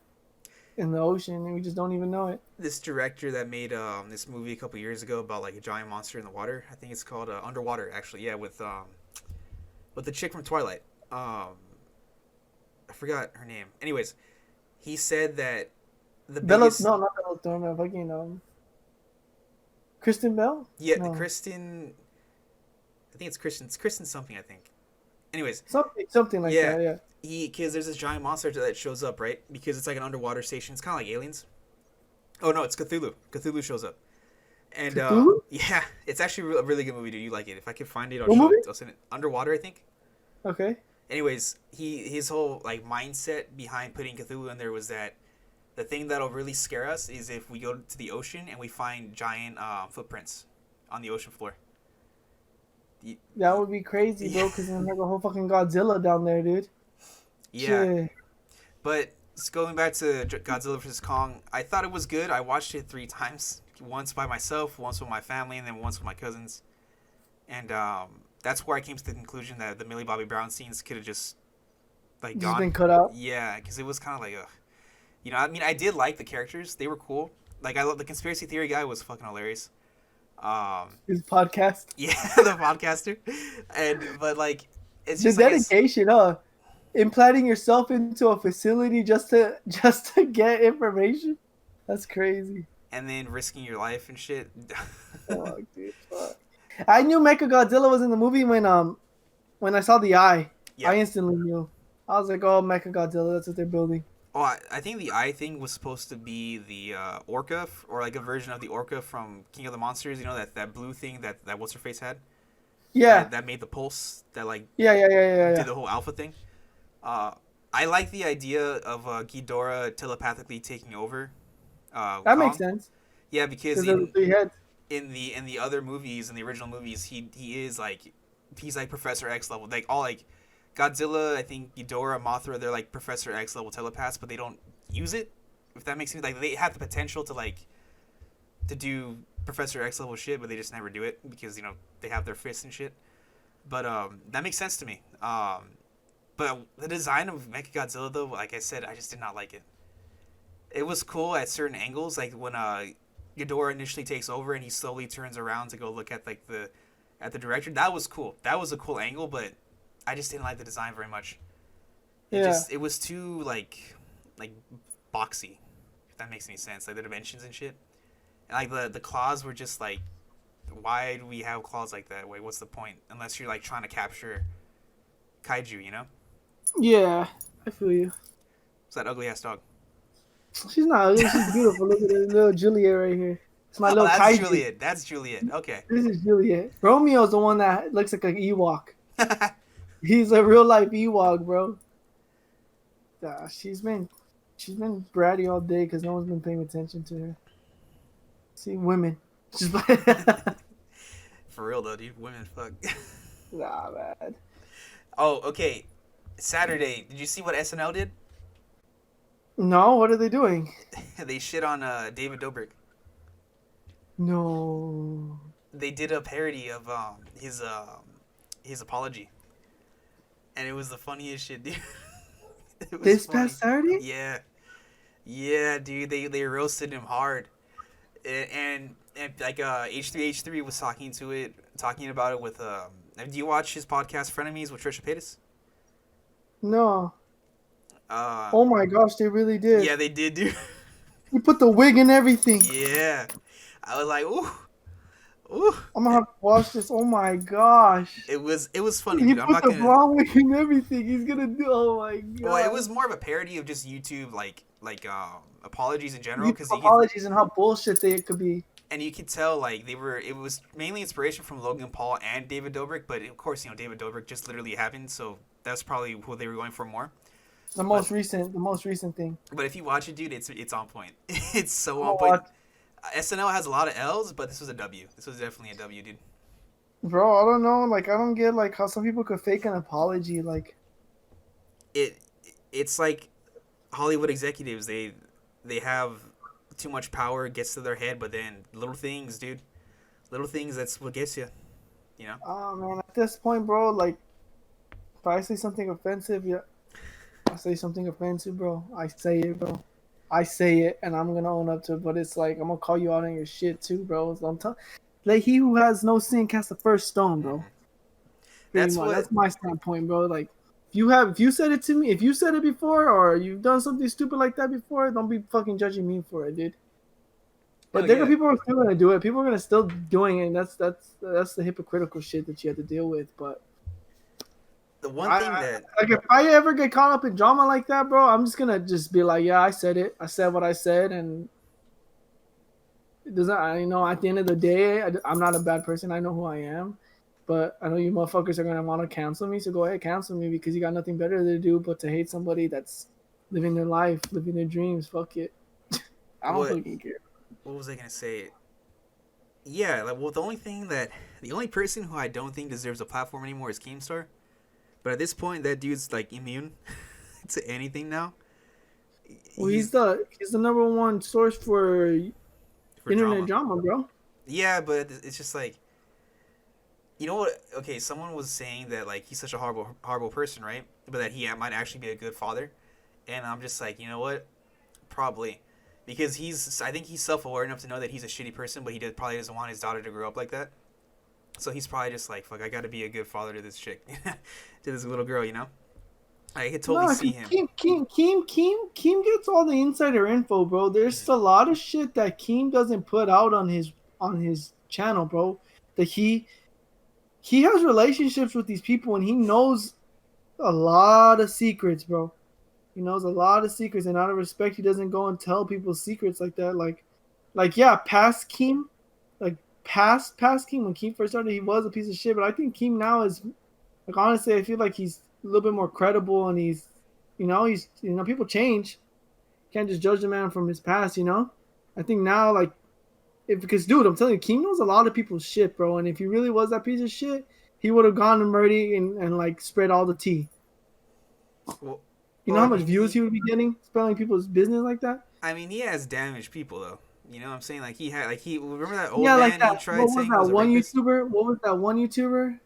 in the ocean, and we just don't even know it. this director that made this movie a couple years ago about like a giant monster in the water. I think it's called Underwater, actually. Yeah, with the chick from Twilight. I forgot her name. Anyways, he said that the Bella, biggest no, not Bella Thorne. Fucking Kristen Bell. yeah, No, Kristen. I think it's Kristen. It's Kristen something. I think. Anyways, something like yeah, that. Yeah. because there's this giant monster that shows up, right? Because it's like an underwater station. It's kind of like Aliens. Oh no, it's Cthulhu. Cthulhu shows up, and Cthulhu? yeah, it's actually a really good movie, dude. You like it? If I can find it, I'll What show movie? it. I'll send it. Underwater, I think. Okay. Anyways, his whole like mindset behind putting Cthulhu in there was that the thing that'll really scare us is if we go to the ocean and we find giant footprints on the ocean floor. That would be crazy, bro. Because then there's a whole fucking Godzilla down there, dude. Yeah, Shit. but going back to Godzilla vs Kong, I thought it was good. I watched it 3 times, once by myself, once with my family, and then once with my cousins. And that's where I came to the conclusion that the Millie Bobby Brown scenes could have just like Just gone. been cut out. Yeah, because it was kind of like, ugh. I mean, I did like the characters; they were cool. Like, I love the conspiracy theory guy was fucking hilarious. His podcast. Yeah, the podcaster, but like, it's The just like dedication, implanting yourself into a facility just to get information. That's crazy. and then risking your life and shit. Fuck, dude. Fuck. I knew Mecha Godzilla was in the movie when I saw the eye. Yeah. I instantly knew. I was like, oh, Mecha Godzilla. That's what they're building. Oh, I think the eye thing was supposed to be the orca, or like a version of the orca from King of the Monsters. That blue thing that what's her face had. Yeah. That made the pulse. That like Yeah. did the whole alpha thing. I like the idea of Ghidorah telepathically taking over. That Kong. makes sense. Yeah, because Because there were 3 heads. in the other movies, in the original movies, he is like he's like Professor X level. Like all like Godzilla, I think Ghidorah, Mothra, they're like Professor X level telepaths, but they don't use it. If that makes sense, like they have the potential to like to do Professor X level shit, but they just never do it because they have their fists and shit. But that makes sense to me. But the design of Mechagodzilla, though, like I said, I just did not like it. It was cool at certain angles, like when Ghidorah initially takes over and he slowly turns around to go look at like the director. That was cool. That was a cool angle, but I just didn't like the design very much. It was too like boxy, if that makes any sense. Like the dimensions and shit. And like the claws were just like, why do we have claws like that? Wait, what's the point? Unless you're like trying to capture kaiju, you know? Yeah, I feel you. It's that ugly ass dog. She's not ugly. She's beautiful. Look at this little Juliet right here. It's my Oh, little that's kaiju. Juliet. That's Juliet. Okay. This is Juliet. Romeo's the one that looks like an Ewok. He's a real life Ewok, bro. She's been bratty all day because no one's been paying attention to her. See, women. Just For real though, dude. Women, fuck. nah, man. Oh, okay. Saturday. Did you see what SNL did? No, what are they doing? They shit on David Dobrik. No. They did a parody of his apology, and it was the funniest shit, dude. It was This funny. past Saturday? Yeah, dude. They roasted him hard, and like H3H3 was talking about it with Do you watch his podcast Frenemies with Trisha Paytas? No. Oh my gosh, they really did. Yeah, they did, dude. You put the wig and everything. Yeah, I was like, ooh. I'm gonna have to watch this. Oh my gosh. It was funny, He dude. I'm put not the gonna. brown wig and everything. He's gonna do. Oh my god. Well, it was more of a parody of just YouTube, like apologies in general, because apologies and how bullshit they could be. And you could tell like it was mainly inspiration from Logan Paul and David Dobrik, but of course David Dobrik just literally happened, so that's probably who they were going for more. The most recent thing. But if you watch it, dude, it's on point. It's so on point. SNL has a lot of L's, but this was a W. This was definitely a W, dude. Bro, I don't know. Like, I don't get like how some people could fake an apology. Like, it's like Hollywood executives. They have too much power. It gets to their head, but then little things, dude. Little things. That's what gets you. You know. Oh man, at this point, bro. Like, if I say something offensive, yeah. I say something offensive, bro. I say it, bro. I say it, and I'm gonna own up to it. But it's like I'm gonna call you out on your shit too, bro. Like he who has no sin cast the first stone, bro. That's my standpoint, bro. Like if you said it to me, if you said it before, or you've done something stupid like that before, don't be fucking judging me for it, dude. But people are still gonna do it. People are gonna still doing it. And that's the hypocritical shit that you have to deal with. But the one thing that like if I ever get caught up in drama like that, bro, I'm just gonna be like, yeah, I said it. I said what I said, and it doesn't. At the end of the day, I'm not a bad person. I know who I am, but I know you motherfuckers are gonna want to cancel me. So go ahead, cancel me because you got nothing better to do but to hate somebody that's living their life, living their dreams. Fuck it. I don't fucking care. What was I gonna say? Yeah, the only person who I don't think deserves a platform anymore is Keemstar. But at this point, that dude's like immune to anything now. Well, he's the number one source for internet drama, bro. Yeah, but it's just like, you know what? Okay, someone was saying that like he's such a horrible person, right? But that he might actually be a good father, and I'm just like, you know what? Probably, because I think he's self-aware enough to know that he's a shitty person, but he probably doesn't want his daughter to grow up like that. So he's probably just like, fuck, I gotta be a good father to this chick, to this little girl, you know? I could totally see him. Keem gets all the insider info, bro. There's a lot of shit that Keem doesn't put out on his channel, bro. That he has relationships with these people and he knows a lot of secrets, bro. He knows a lot of secrets, and out of respect, he doesn't go and tell people secrets like that. Like yeah, past Keem, past Keem, when Keem first started, he was a piece of shit. But I think Keem now is, like, honestly, I feel like he's a little bit more credible, and he's people change. Can't just judge the man from his past, you know. I think now, like, because dude, I'm telling you, Keem knows a lot of people's shit, bro. And if he really was that piece of shit, he would have gone to Murdy and like spread all the tea. Well, You well, know I how much mean, views he would be getting spelling people's business like that? he has damaged people though. You know what I'm saying? Like he had, like he remember that old Yeah, like man he that. tried What was saying that was a one rapist. YouTuber? What was that one YouTuber?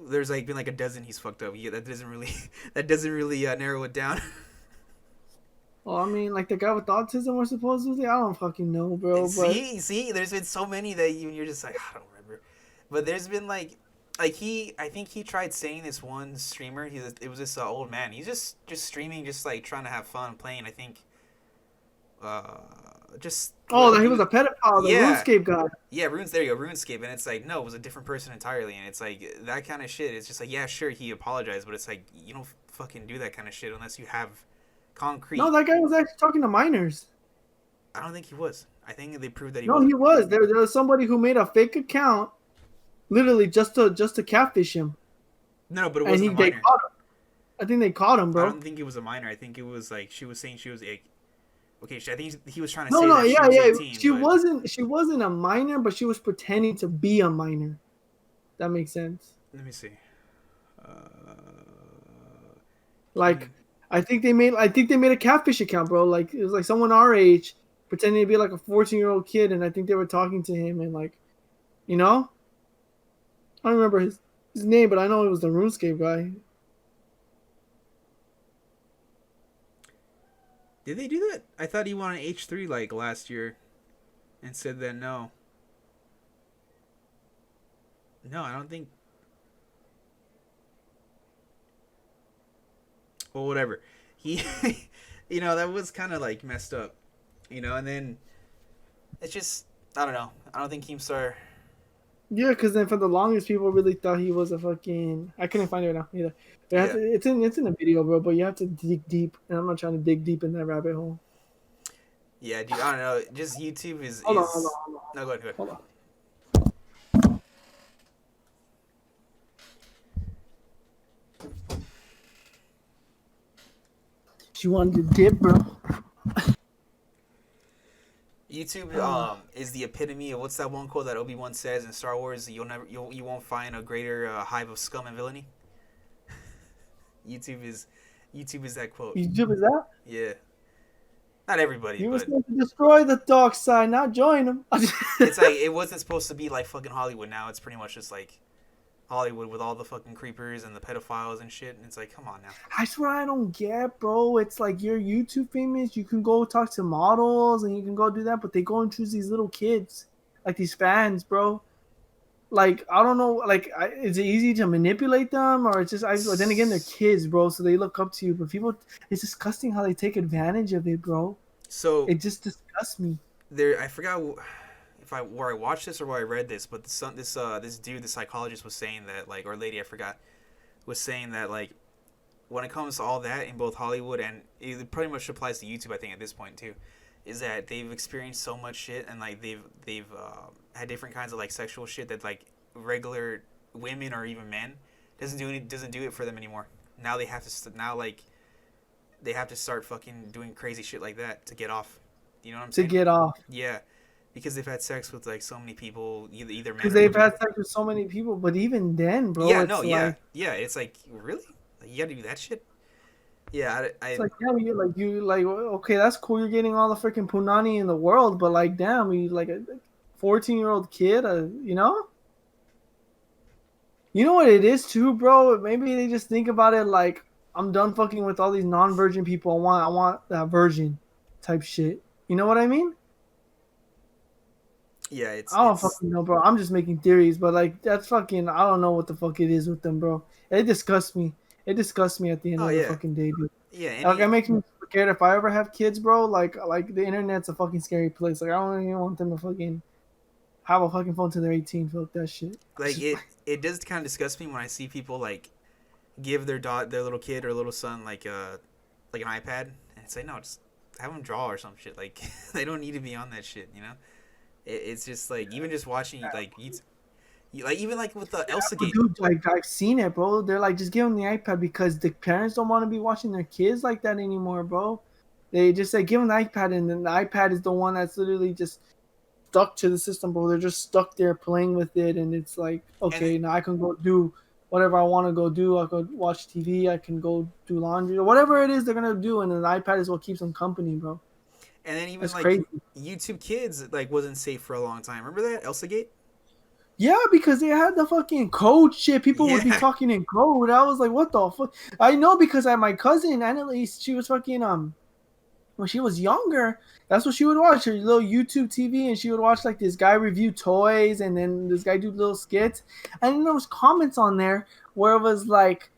There's like been like a dozen he's fucked up. Yeah, that doesn't really that doesn't really narrow it down. Well, I mean, like the guy with autism was supposedly. I don't fucking know, bro. But See, there's been so many that you're just like I don't remember, but there's been like I think he tried saying this one streamer. It was this old man. He's just streaming, just like trying to have fun playing. I think, uh, just oh, what he he was was. a pedophile, the Yeah, RuneScape guy. yeah, Runes. There you go, RuneScape, and it's like no, it was a different person entirely, and it's like that kind of shit. It's just like yeah, sure, he apologized, but it's like you don't fucking do that kind of shit unless you have No, concrete. that guy was actually talking to minors. I don't think he was. I think they proved that he No, he wasn't. was. There was somebody who made a fake account, literally just to catfish him, No, but it and wasn't a they minor. caught him. I think they caught him, I bro. don't think it was a minor. I think it was like she was saying she was like, okay. I think he was trying to No, say no, that she yeah, was yeah. 18, She but wasn't. She wasn't a minor, but she was pretending to be a minor. That makes sense. let me see. Uh, Like, I think they made. I think they made a catfish account, bro. Like it was like someone our age pretending to be like a 14-year-old kid, and I think they were talking to him and like, you know, I don't remember his name, but I know it was the RuneScape guy. did they do that? I thought he won an H3 like last year, and said that no. No, I don't think. Well, whatever. He, that was kind of like messed up, and then it's just I don't know. I don't think Keemstar. Yeah, because then for the longest, people really thought he was a fucking. I couldn't find it right now either. Yeah, It's in the video, bro. But you have to dig deep, and I'm not trying to dig deep in that rabbit hole. yeah, dude. I don't know. Just YouTube is Hold on, hold on, is. hold on, No, go ahead. Go ahead. hold on. She wanted to dip, bro. YouTube is the epitome of what's that one quote that Obi-Wan says in Star Wars? You won't find a greater hive of scum and villainy. YouTube is YouTube is that quote. YouTube is that? Yeah, not everybody, You were but supposed to destroy the dark side, not join them. it's like it wasn't supposed to be like fucking Hollywood. Now it's pretty much just like Hollywood with all the fucking creepers and the pedophiles and shit. And it's like, come on now. I swear I don't get, bro. It's like you're YouTube famous. You can go talk to models and you can go do that, but they go and choose these little kids, like these fans, bro. Like I don't know, like is it easy to manipulate them or it's just? Then again, they're kids, bro, so they look up to you. But people, it's disgusting how they take advantage of it, bro. So It just disgusts me. there, I forgot if where I watched this or where I read this, but this dude, the psychologist, was saying that like, or lady, I forgot, was saying that like when it comes to all that in both Hollywood and it pretty much applies to YouTube, I think at this point too, is that they've experienced so much shit and like they've had different kinds of like sexual shit that like regular women or even men doesn't do it for them anymore. Now they have to now like they have to start fucking doing crazy shit like that to get off. You know what I'm To saying? get off. Yeah, because they've had sex with like so many people, either men Because or they've women. had sex with so many people, but even then, bro, Yeah, it's no, yeah, like yeah. It's like really, like, you gotta do that shit. Yeah, it's like yeah, you like okay, that's cool. You're getting all the freaking punani in the world, but like damn, you like a 14-year-old kid, you know what it is too, bro. Maybe they just think about it like I'm done fucking with all these non-virgin people. I want that virgin type shit. You know what I mean? yeah. I don't fucking know, bro. I'm just making theories, but like that's fucking. I don't know what the fuck it is with them, bro. It disgusts me. It disgusts me at the end Oh of the yeah, fucking day, dude. yeah. Like it makes me scared if I ever have kids, bro. Like the internet's a fucking scary place. Like I don't even want them to fucking have a fucking phone till they're 18. Fuck that shit. Like it does kind of disgust me when I see people like give their little kid or little son like an iPad and say no, just have them draw or some shit. Like they don't need to be on that shit, you know. It's just like even just watching like like even like with the Elsa game. Dude, like I've seen it, bro. They're like just give them the iPad because the parents don't want to be watching their kids like that anymore, bro. They just say give them the iPad, and then the iPad is the one that's literally just stuck to the system, bro. They're just stuck there playing with it, and it's like, And then, okay, now I can go do whatever I want to go do. I go watch TV. I can go do laundry or whatever it is they're gonna do, and the iPad is what keeps them company, bro. and then even That's like crazy. YouTube Kids like wasn't safe for a long time. Remember that Elsa Gate? Yeah, because they had the fucking code shit. People would be Yeah, talking in code. I was like, what the fuck? I know because I my cousin Annalise, she was fucking when she was younger, that's what she would watch, her little YouTube TV, and she would watch like this guy review toys, and then this guy do little skits, and then there was comments on there where it was like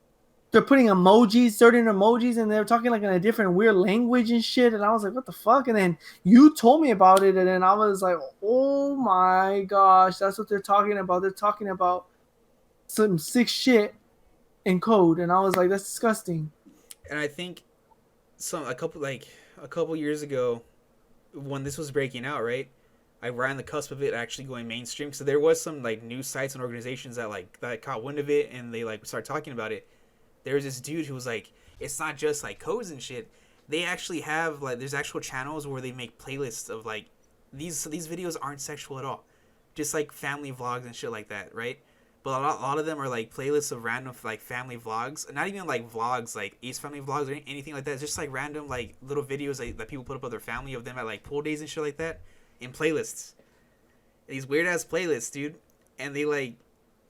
they're putting emojis, certain emojis, and they're talking like in a different weird language and shit, and I was like, what the fuck? And then you told me about it, and then I was like, oh my gosh, that's what they're talking about. They're talking about some sick shit in code, and I was like, that's disgusting. and I think a couple years ago when this was breaking out, right? I ran the cusp of it actually going mainstream. So there was some like news sites and organizations that caught wind of it and they like started talking about it. There was this dude who was like, it's not just like codes and shit. They actually have like there's actual channels where they make playlists of like these videos aren't sexual at all, just like family vlogs and shit like that, right? But a lot of them are like playlists of random like family vlogs, not even like vlogs like Ace family vlogs or anything like that. It's just like random like little videos that people put up of their family of them at like pool days and shit like that in playlists. These weird ass playlists, dude, and they like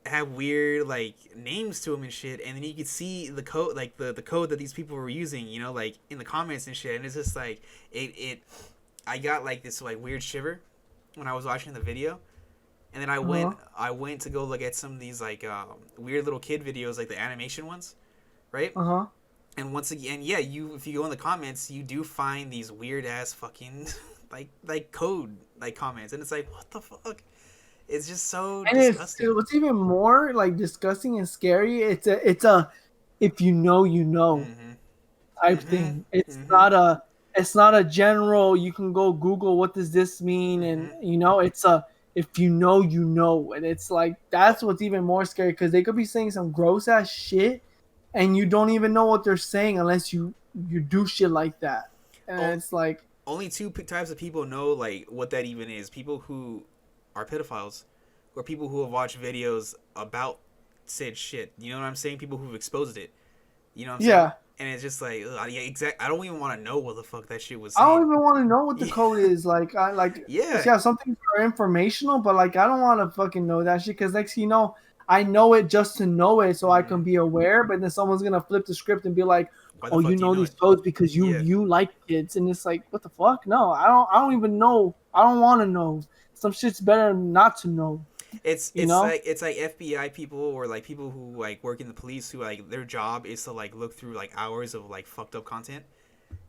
have weird like names to them and shit, and then you could see the code like the code that these people were using, you know, like in the comments and shit, and it's just like it I got like this like weird shiver when I was watching the video. And then Uh-huh. I went to go look at some of these like weird little kid videos, like the animation ones, right? Uh-huh. And once again, yeah, you if you go in the comments, you do find these weird ass fucking like code like comments, and it's like what the fuck? It's just so And disgusting. what's even more like disgusting and scary. It's a if you know you know Mhm. type Mhm. thing. It's Mhm. not a general. You can go Google what does this mean, and Mhm. it's a if you know you know, and it's like Oh, that's what's even more scary because they could be saying some gross ass shit, and you don't even know what they're saying unless you do shit like that, and oh, it's like only two types of people know like what that even is. People who are pedophiles, or people who have watched videos about said shit. You know what I'm saying? People who've exposed it. You know what I'm saying? yeah. And it's just like, ugh, yeah, exact. I don't even want to know what the fuck that shit was I don't saying. even want to know what the Yeah, code is. Like, I like, yeah. yeah, some things are informational, but like, I don't want to fucking know that shit because next thing you know, I know it just to know it, so I Mm-hmm. can be aware. But then someone's gonna flip the script and be like, Why the "Oh, fuck you do you know know these it? codes because you Yeah, you like kids," and it's like, what the fuck? No, I don't. I don't even know. I don't want to know. Some shit's better not to know. You know? it's like FBI people or like people who like work in the police who like their job is to like look through like hours of like fucked up content.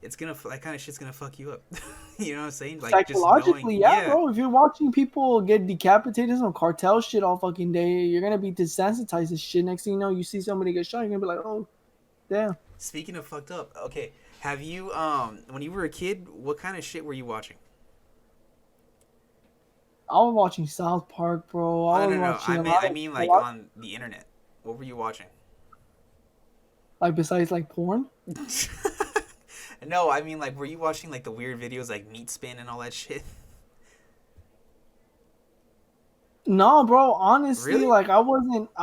It's gonna that kind of shit's gonna fuck you up. You know what I'm saying? Like just knowing, Psychologically, yeah, yeah. bro. If you're watching people get decapitated on cartel shit all fucking day, you're gonna be desensitized to shit. Next thing you know, you see somebody get shot, you're gonna be like, oh, damn. Speaking of fucked up, okay, have you when you were a kid, what kind of shit were you watching? I was watching South Park, bro. I Oh was no, watching I mean a like lot, on the internet. What were you watching? like besides like porn. No, I mean like were you watching like the weird videos like meat spin and all that shit? No, bro. Honestly, Really? like I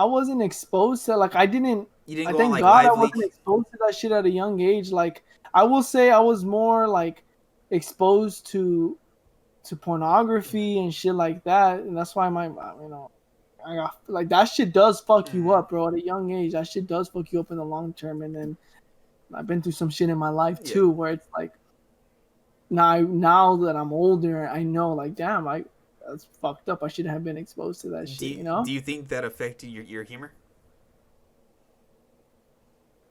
wasn't exposed to like I didn't. You didn't I go on thank like God I Live wasn't Leak? exposed to that shit at a young age. Like I will say I was more like exposed to pornography and shit like that, and that's why I got like that shit does fuck you Mm-hmm. up, bro. At a young age, that shit does fuck you up in the long term. And then I've been through some shit in my life Yeah. too, where it's like now that I'm older, I know like damn, I that's fucked up. I shouldn't have been exposed to that shit. Do you think that affected your humor?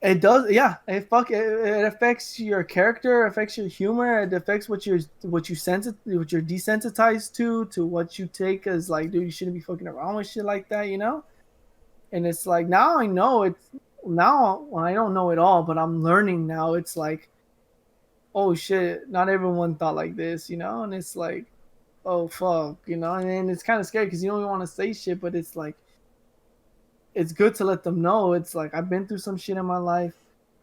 It does, yeah. It affects your character, affects your humor, it affects what you're desensitized to what you take as like, dude, you shouldn't be fucking around with shit like that, you know. And it's like now I know it's now well, I don't know it all, but I'm learning now. It's like, oh shit, not everyone thought like this, you know. And it's like, oh fuck, you know. And then it's kind of scary because you don't even want to say shit, but it's like it's good to let them know. It's like I've been through some shit in my life.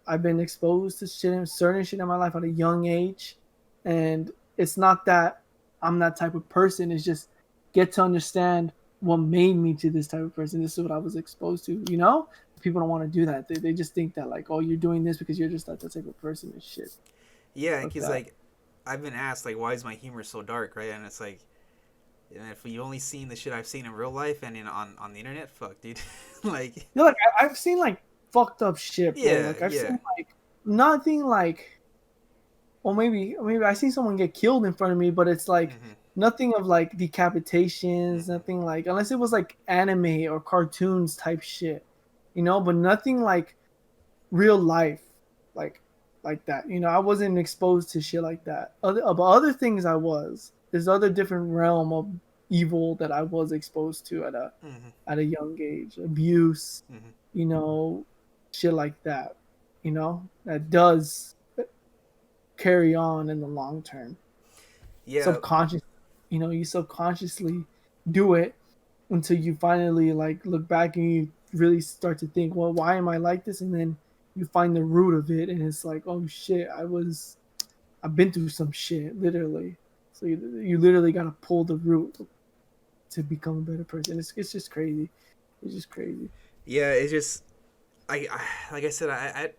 I've been exposed to certain shit in my life at a young age, and it's not that. I'm that type of person. It's just get to understand what made me to this type of person. This is what I was exposed to. You know, people don't want to do that. They just think that like, oh, you're doing this because you're just that type of person and shit. Yeah, Fuck because that. like I've been asked like, why is my humor so dark, right? And it's like, and if you only seen the shit I've seen in real life and on the internet, fuck, dude. Like, You know, like I've seen like fucked up shit, bro. yeah, Like I've yeah, seen like nothing like, or maybe I seen someone get killed in front of me, but it's like mm-hmm, nothing of like decapitations, mm-hmm, nothing like unless it was like anime or cartoons type shit, you know, but nothing like real life, like like that. You know, I wasn't exposed to shit like that. Other things I was. There's other different realm of evil that I was exposed to mm-hmm, at a young age. Abuse, mm-hmm. you know, shit like that. You know, that does carry on in the long term. Yeah, Subconscious, you know, you subconsciously do it until you finally like look back and you really start to think, well, why am I like this? And then you find the root of it, and it's like, oh shit, I've been through some shit, literally. So you literally gotta pull the root to become a better person. It's just crazy. It's just crazy. yeah. It's just like I said,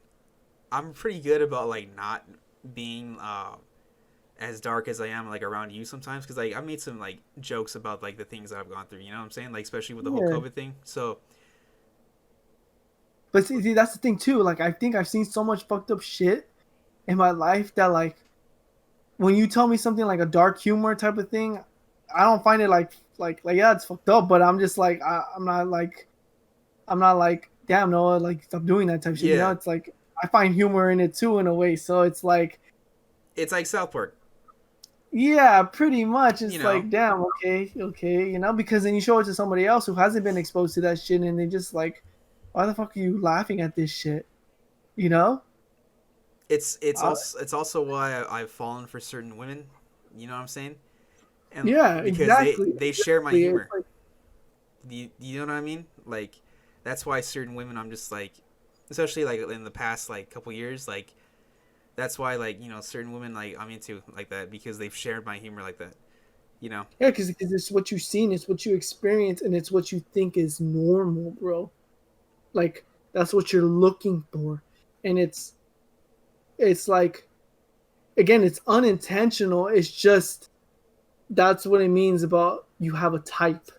I'm pretty good about like not being as dark as I am like around you sometimes because like I made some like jokes about like the things that I've gone through. You know what I'm saying? Like especially with the whole Yeah. COVID thing. So But see, that's the thing too. Like I think I've seen so much fucked up shit in my life that like when you tell me something like a dark humor type of thing, I don't find it like yeah, it's fucked up. But I'm just like I'm not like damn no, like stop doing that type of shit. You know, yeah, it's like I find humor in it too in a way. So it's like it's like South Park. yeah, pretty much. You It's know, like damn okay, okay, you know, because then you show it to somebody else who hasn't been exposed to that shit, and they just like, why the fuck are you laughing at this shit? You know? Uh, it's also why I've fallen for certain women. You know what I'm saying? And yeah, because exactly, they share my exactly. It's humor. like Do you know what I mean? Like that's why certain women I'm just like, especially like in the past like couple years, like that's why like certain women like I'm into like that because they've shared my humor like that. You know? yeah, because it's what you've seen, it's what you experience, and it's what you think is normal, bro. Like that's what you're looking for, and it's like again, it's unintentional. It's just that's what it means about you have a type.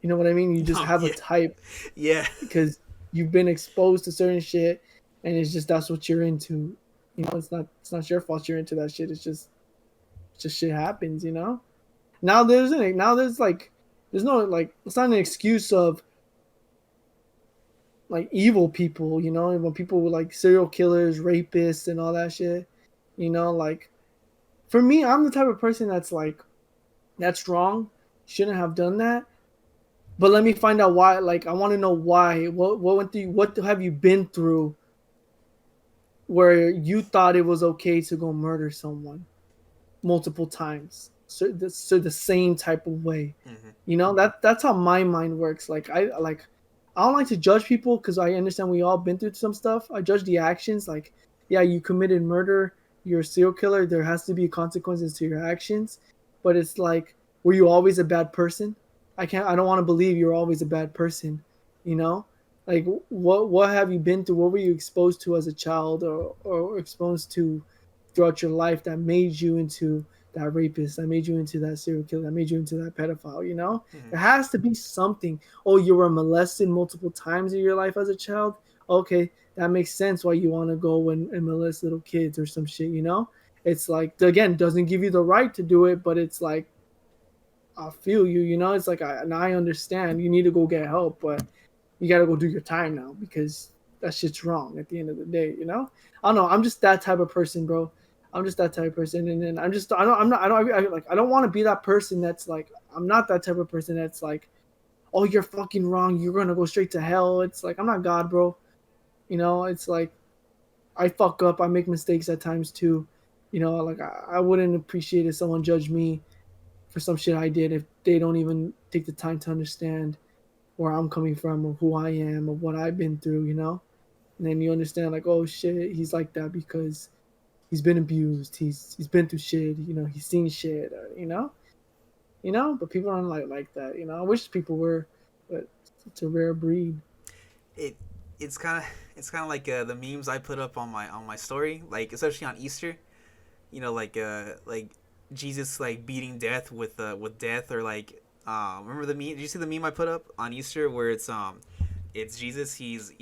You know what I mean? You just No, have a yeah, type yeah. because you've been exposed to certain shit, and it's just that's what you're into. You know, it's not your fault you're into that shit. It's just shit happens. You know. Now there's like there's no like it's not an excuse of like evil people. You know, when people were like serial killers, rapists, and all that shit. You know, like for me, I'm the type of person that's like that's wrong. Shouldn't have done that. But let me find out why. Like, I want to know why. What went through? What have you been through where you thought it was okay to go murder someone multiple times? So the same type of way. Hmm. You know that's how my mind works. I don't like to judge people because I understand we all been through some stuff. I judge the actions. Like, yeah, you committed murder. You're a serial killer. There has to be consequences to your actions. But it's like, were you always a bad person? I don't want to believe you're always a bad person. You know, like what have you been through? What were you exposed to as a child or exposed to throughout your life that made you into that rapist, that made you into that serial killer, that made you into that pedophile? You know, Hmm. there has to be something. Oh, you were molested multiple times in your life as a child. Okay, that makes sense why you want to go and molest little kids or some shit. You know, it's like again doesn't give you the right to do it, but it's like I feel you. You know, it's like and I understand you need to go get help, but you got to go do your time now because that shit's wrong at the end of the day. You know, I don't know. I'm just that type of person, bro. I'm just that type of person, and then I'm just I don't I'm not I don't want to be that person that's like I'm not that type of person that's like oh you're fucking wrong, you're gonna go straight to hell. It's like I'm not God, bro. You know, it's like I fuck up, I make mistakes at times too. You know, like I wouldn't appreciate if someone judged me for some shit I did if they don't even take the time to understand where I'm coming from or who I am or what I've been through, you know? And then you understand like, oh shit, he's like that because he's been abused, he's been through shit, he's seen shit, but people aren't like that, I wish people were, but it's a rare breed. It it's kind of like the memes I put up on my story, like especially on Easter. Like Jesus like beating death with death, or like remember the meme? Did you see the meme I put up on Easter where it's Jesus? He's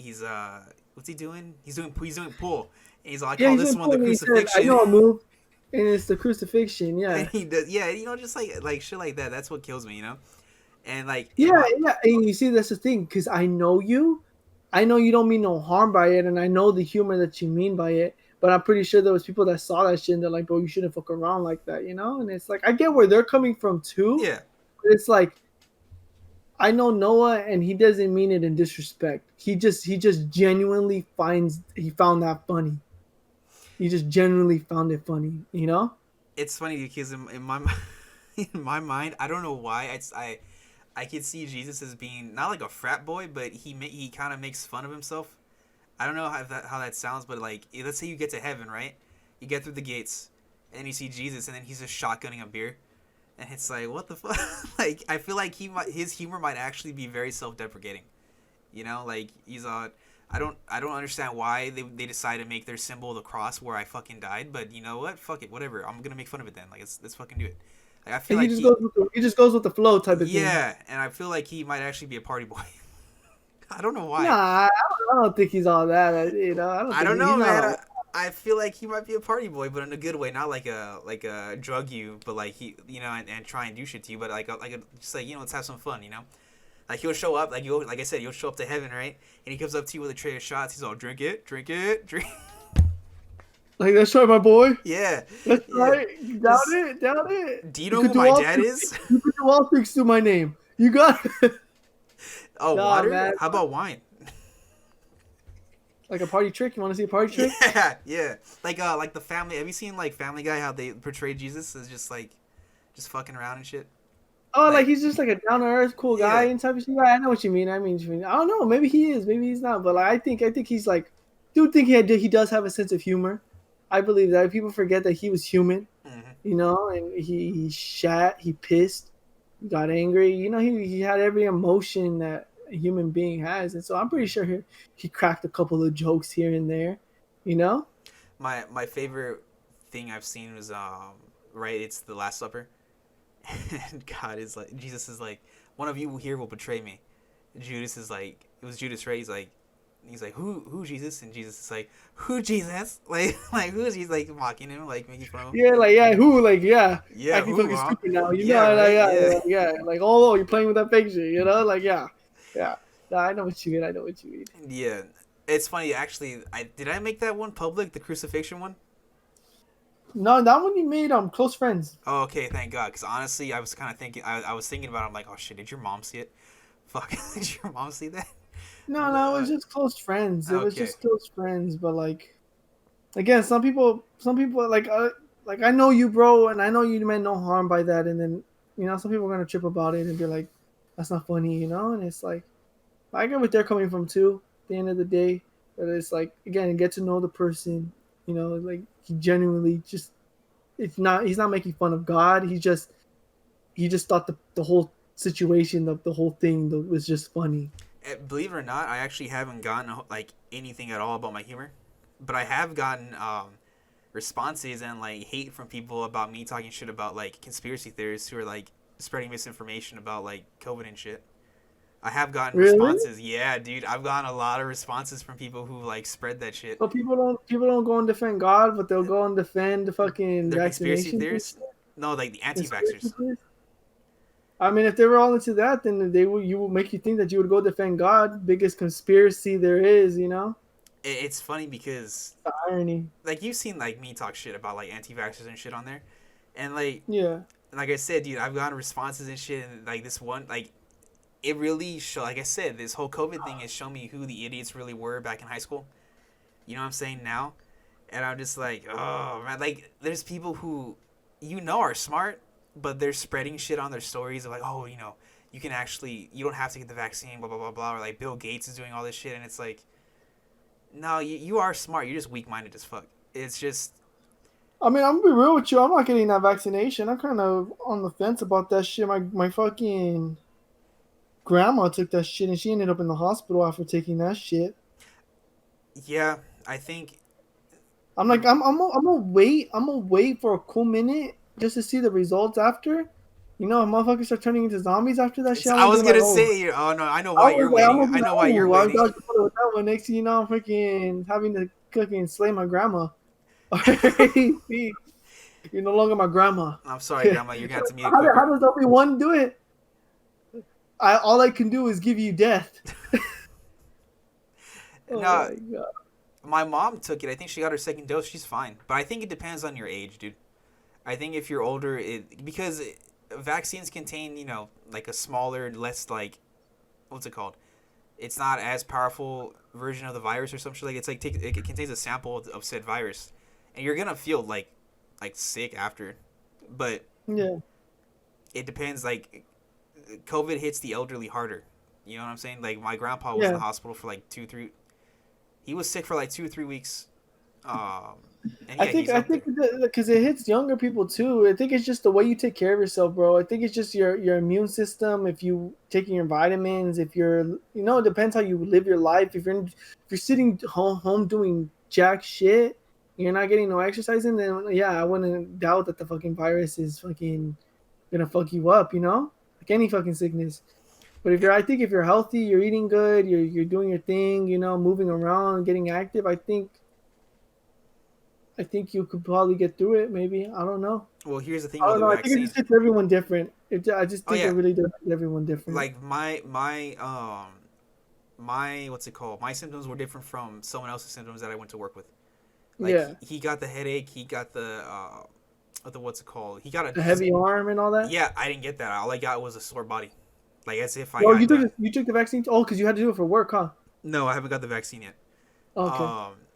what's he doing? He's doing pull, and he's like, I Yeah, call he's this been one the pulling. He said, "I crucifixion. know a move, and it's the crucifixion." And Yeah, he does, yeah, just like shit like that. That's what kills me, And like in yeah, my yeah. And you see, that's the thing, because I know you don't mean no harm by it, and I know the humor that you mean by it. But I'm pretty sure there was people that saw that shit and they're like, "Bro, you shouldn't fuck around like that," And it's like I get where they're coming from too. yeah, But it's like I know Noah, and he doesn't mean it in disrespect. He just genuinely he found that funny. He just genuinely found it funny. it's funny because in my in my mind, I don't know why I could see Jesus as being not like a frat boy, but he kind of makes fun of himself. I don't know how that sounds, but like let's say you get to heaven, right? You get through the gates, and you see Jesus, and then he's just shotgunning a beer, and it's like what the fuck? Like I feel like his humor might actually be very self-deprecating. Like he's I don't understand why they decided to make their symbol the cross where I fucking died, but you know what? Fuck it, whatever. I'm gonna make fun of it then. Like let's fucking do it. Like I feel And he like just goes with the flow type of thing. yeah, and I feel like he might actually be a party boy. I don't know Nah, why. I don't think he's all that. I don't I think don't he's know, not man. all. I feel like he might be a party boy, but in a good way, not like a drug you, but like he and try and do shit to you, but just like let's have some fun. Like he'll show up, like I said, you'll show up to heaven, right? And he comes up to you with a tray of shots. He's all drink it, drink it, drink. Like that's right, my boy. Yeah, That's yeah. right. Down Just it, down it. do you You know could who do my all dad things. is? You could do all things through my name. You got it. Oh, Nah, water? man. How about wine? Like a party trick. You want to see a party trick? Yeah, yeah. Like the family. Have you seen like Family Guy? How they portray Jesus as just fucking around and shit. Oh, like Like, he's just like a down to earth, cool guy yeah, and type of shit. Yeah, I know what you mean. I don't know. Maybe he is. Maybe he's not. But like, I think he's like, do think he does have a sense of humor. I believe that people forget that he was human, hmm and he shat, he pissed, he got angry. He had every emotion that a human being has, and so I'm pretty sure he cracked a couple of jokes here and there. You know? my favorite thing I've seen was right. It's the Last Supper, and God is like Jesus is like one of you here will betray me. Judas is like it was Judas, right? He's like who Jesus, and Jesus is like who Jesus, like who is he, like mocking him, like making fun of him. Yeah, like yeah, who like yeah, Yeah, acting who fucking huh? stupid now. Yeah, Like right. yeah, Yeah. yeah, like oh, you're playing with that fake shit. Like yeah, yeah. Nah, I know what you mean. I know what you mean. Yeah, it's funny actually. I make that one public, the crucifixion one. No, that one you made close friends. Oh, okay, thank God. Because honestly, I was kind of thinking. I was thinking about it. I'm like, oh shit, did your mom see it? Fuck, did your mom see that? No, it was just close friends. It was Okay. just close friends. But like again, some people like I know you, bro, and I know you meant no harm by that. And then some people are gonna trip about it and be like, that's not funny. And it's like I get what they're coming from too. At the end of the day, but it's like again, get to know the person. Like he genuinely just he's not making fun of God. He just thought the whole situation, the whole thing was just funny. Believe it or not, I actually haven't gotten like anything at all about my humor, but I have gotten responses and like hate from people about me talking shit about like conspiracy theorists who are like spreading misinformation about like COVID and shit. I have gotten Really? responses. Yeah, dude, I've gotten a lot of responses from people who like spread that shit. But people don't go and defend God, but they'll go and defend the fucking They're conspiracy vaccinations and theorists. shit. No, like the Conspiracy anti-vaxxers. theories. I mean, if they were all into that, then you will make you think that you would go defend God, biggest conspiracy there is. It's funny because The irony. like you've seen like me talk shit about like anti-vaxxers and shit on there, and Yeah. like I said, dude, I've gotten responses and shit, and like this one, like it really like I said, this whole COVID thing has shown me who the idiots really were back in high school. You know what I'm saying now, and I'm just like, oh man, like there's people who are smart, but they're spreading shit on their stories of like, oh, you don't have to get the vaccine, blah blah blah blah, or like Bill Gates is doing all this shit, and it's like, no, you are smart, you're just weak minded as fuck. It's just I mean, I'm gonna be real with you. I'm not getting that vaccination. I'm kind of on the fence about that shit. My fucking grandma took that shit and she ended up in the hospital after taking that shit. Yeah, I think. I'm like, I'm gonna wait. I'm gonna wait for a cool minute just to see the results after. You know, if motherfuckers start turning into zombies after that shit, I'm I gonna be was like, gonna oh, say, oh no, I know I why was you're like, I'm waiting. gonna be I like, know why you're oh, I waiting. dodged a bullet with that one. Next thing you know, I'm freaking having to fucking slay my grandma. You're no longer my grandma. I'm sorry, how, Grandma. You're gonna have to meet it quicker. how does only one do it? All I can do is give you death. Oh No, my god. my mom took it. I think she got her second dose. She's fine, but I think it depends on your age, dude. I think if you're older, because vaccines contain, like a smaller, less like, what's it called? It's not as powerful version of the virus or something like. It's like it contains a sample of said virus, and you're gonna feel like sick after, but Yeah. it depends. Like COVID hits the elderly harder. You know what I'm saying? Like my grandpa was in the Yeah. hospital for like 2 3. He was sick for like 2 3 weeks. Um, and I yeah, think he's I up there. think because it hits younger people too. I think it's just the way you take care of yourself, bro. I think it's just your immune system. If you taking your vitamins, if you're it depends how you live your life. If you're sitting home doing jack shit, you're not getting no exercise in, then yeah, I wouldn't doubt that the fucking virus is fucking gonna fuck you up. Like any fucking sickness. But I think if you're healthy, you're eating good, you're doing your thing, moving around, getting active. I think you could probably get through it. Maybe I don't know. Well, here's the thing I with don't the know. I think it vaccine. just hits everyone different. I just Oh think it yeah, really does hit everyone different. like my what's it called? My symptoms were different from someone else's symptoms that I went to work with. Like Yeah, he got the headache. He got the what's it called? He got a the he's heavy arm and all that. Yeah, I didn't get that. All I got was a sore body, like as if I Well, got done. you took the vaccine. Oh, because you had to do it for work, huh? No, I haven't got the vaccine yet. Okay.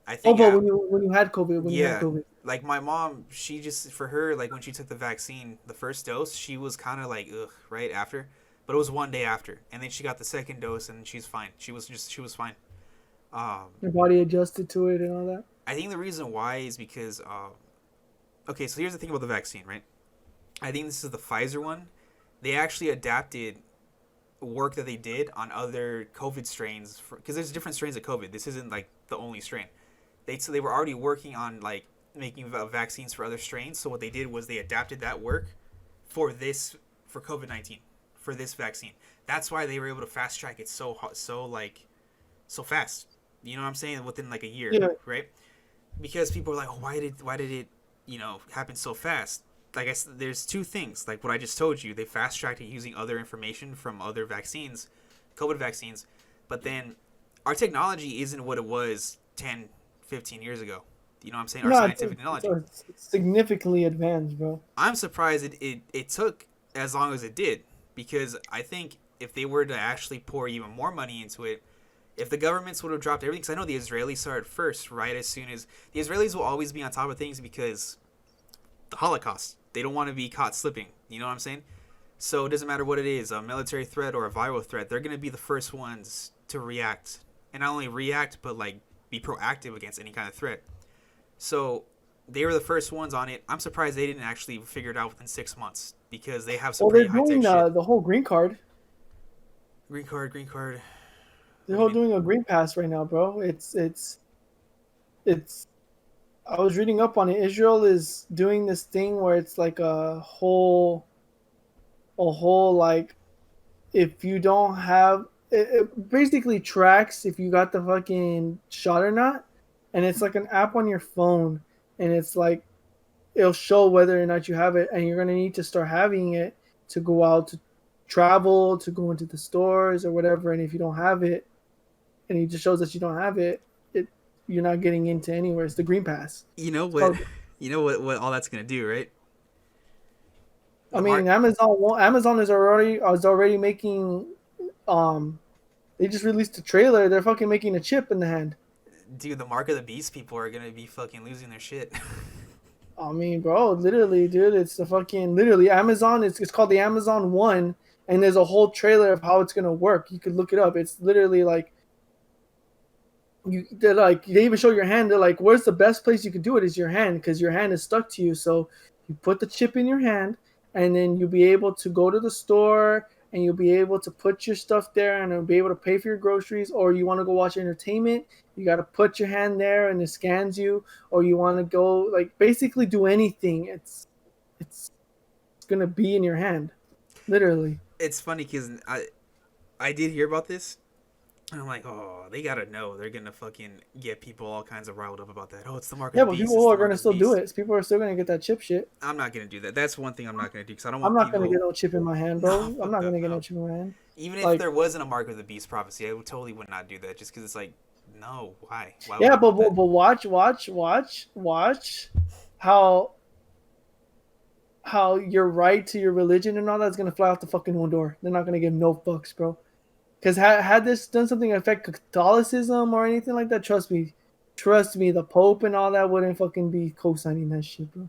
I Oh, think but when you had yeah, COVID. like my mom, she just for her like when she took the vaccine, the first dose, she was kind of like ugh right after, but it was one day after, and then she got the second dose and she's fine. She was fine. Um, Your body adjusted to it and all that. I think the reason why is because okay, so here's the thing about the vaccine, right? I think this is the Pfizer one. They actually adapted work that they did on other COVID strains because there's different strains of COVID. This isn't like the only strain. They were already working on like making vaccines for other strains. So what they did was they adapted that work for this for COVID-19 for this vaccine. That's why they were able to fast track it so fast. You know what I'm saying? Within like a year, Yeah. right? Because people are like, oh, why did it happen so fast? Like there's two things. Like what I just told you, they fast tracked it using other information from other vaccines, COVID vaccines. But then our technology isn't what it was 10, 15 years ago. You know what I'm saying? Our No, scientific technology. it's significantly advanced, bro. I'm surprised it took as long as it did because I think if they were to actually pour even more money into it, if the governments would have dropped everything, because I know the Israelis started first, right? As soon as the Israelis will always be on top of things because the Holocaust. They don't want to be caught slipping. You know what I'm saying? So it doesn't matter what it is, a military threat or a viral threat. They're going to be the first ones to react. And not only react, but like be proactive against any kind of threat. So they were the first ones on it. I'm surprised they didn't actually figure it out within 6 months because they have some Well, they're pretty high tech doing shit. the whole green card. Green card, green card. They're What do you all mean? doing a green pass right now, bro. It's. I was reading up on it. Israel is doing this thing where it's like a whole like if you don't have it basically tracks if you got the fucking shot or not, and it's like an app on your phone, and it's like it'll show whether or not you have it, and you're gonna need to start having it to go out to travel, to go into the stores or whatever. And if you don't have it, and it just shows that you don't have it, it you're not getting into anywhere. It's the green pass. You know It's what? called. You know what all that's going to do, right? I The mean, mark. Amazon is already making. Um, they just released a trailer. They're fucking making a chip in the hand. Dude, the mark of the beast people are going to be fucking losing their shit. I mean, bro, literally, dude, it's the fucking literally Amazon. It's called the Amazon One, and there's a whole trailer of how it's gonna work. You could look it up. It's literally like they're like, they even show your hand. They're like, where's the best place you could do it is your hand, because your hand is stuck to you. So you put the chip in your hand, and then you'll be able to go to the store, and you'll be able to put your stuff there, and you'll be able to pay for your groceries. Or you want to go watch entertainment, you got to put your hand there and it scans you. Or you want to go, like, basically do anything, it's gonna be in your hand, literally. It's funny because I did hear about this. And I'm like, oh, they gotta know. They're gonna fucking get people all kinds of riled up about that. Oh, it's the mark of Yeah, the but beast. people It's the are mark gonna of the still do beast. it. People are still gonna get that chip shit. I'm not gonna do that. That's one thing I'm not gonna do because I don't I'm want not gonna get people. no chip in my hand, No, bro. I'm fuck not that. gonna get no No. chip in my hand. Even if Like, there wasn't a mark of the beast prophecy, I would not do that. Just because it's like, no, why? Why would yeah, you want that? but watch how your right to your religion and all that's gonna fly out the fucking one door. They're not gonna give no fucks, bro. Because had this done something to affect Catholicism or anything like that, trust me, the Pope and all that wouldn't fucking be co-signing that shit, bro.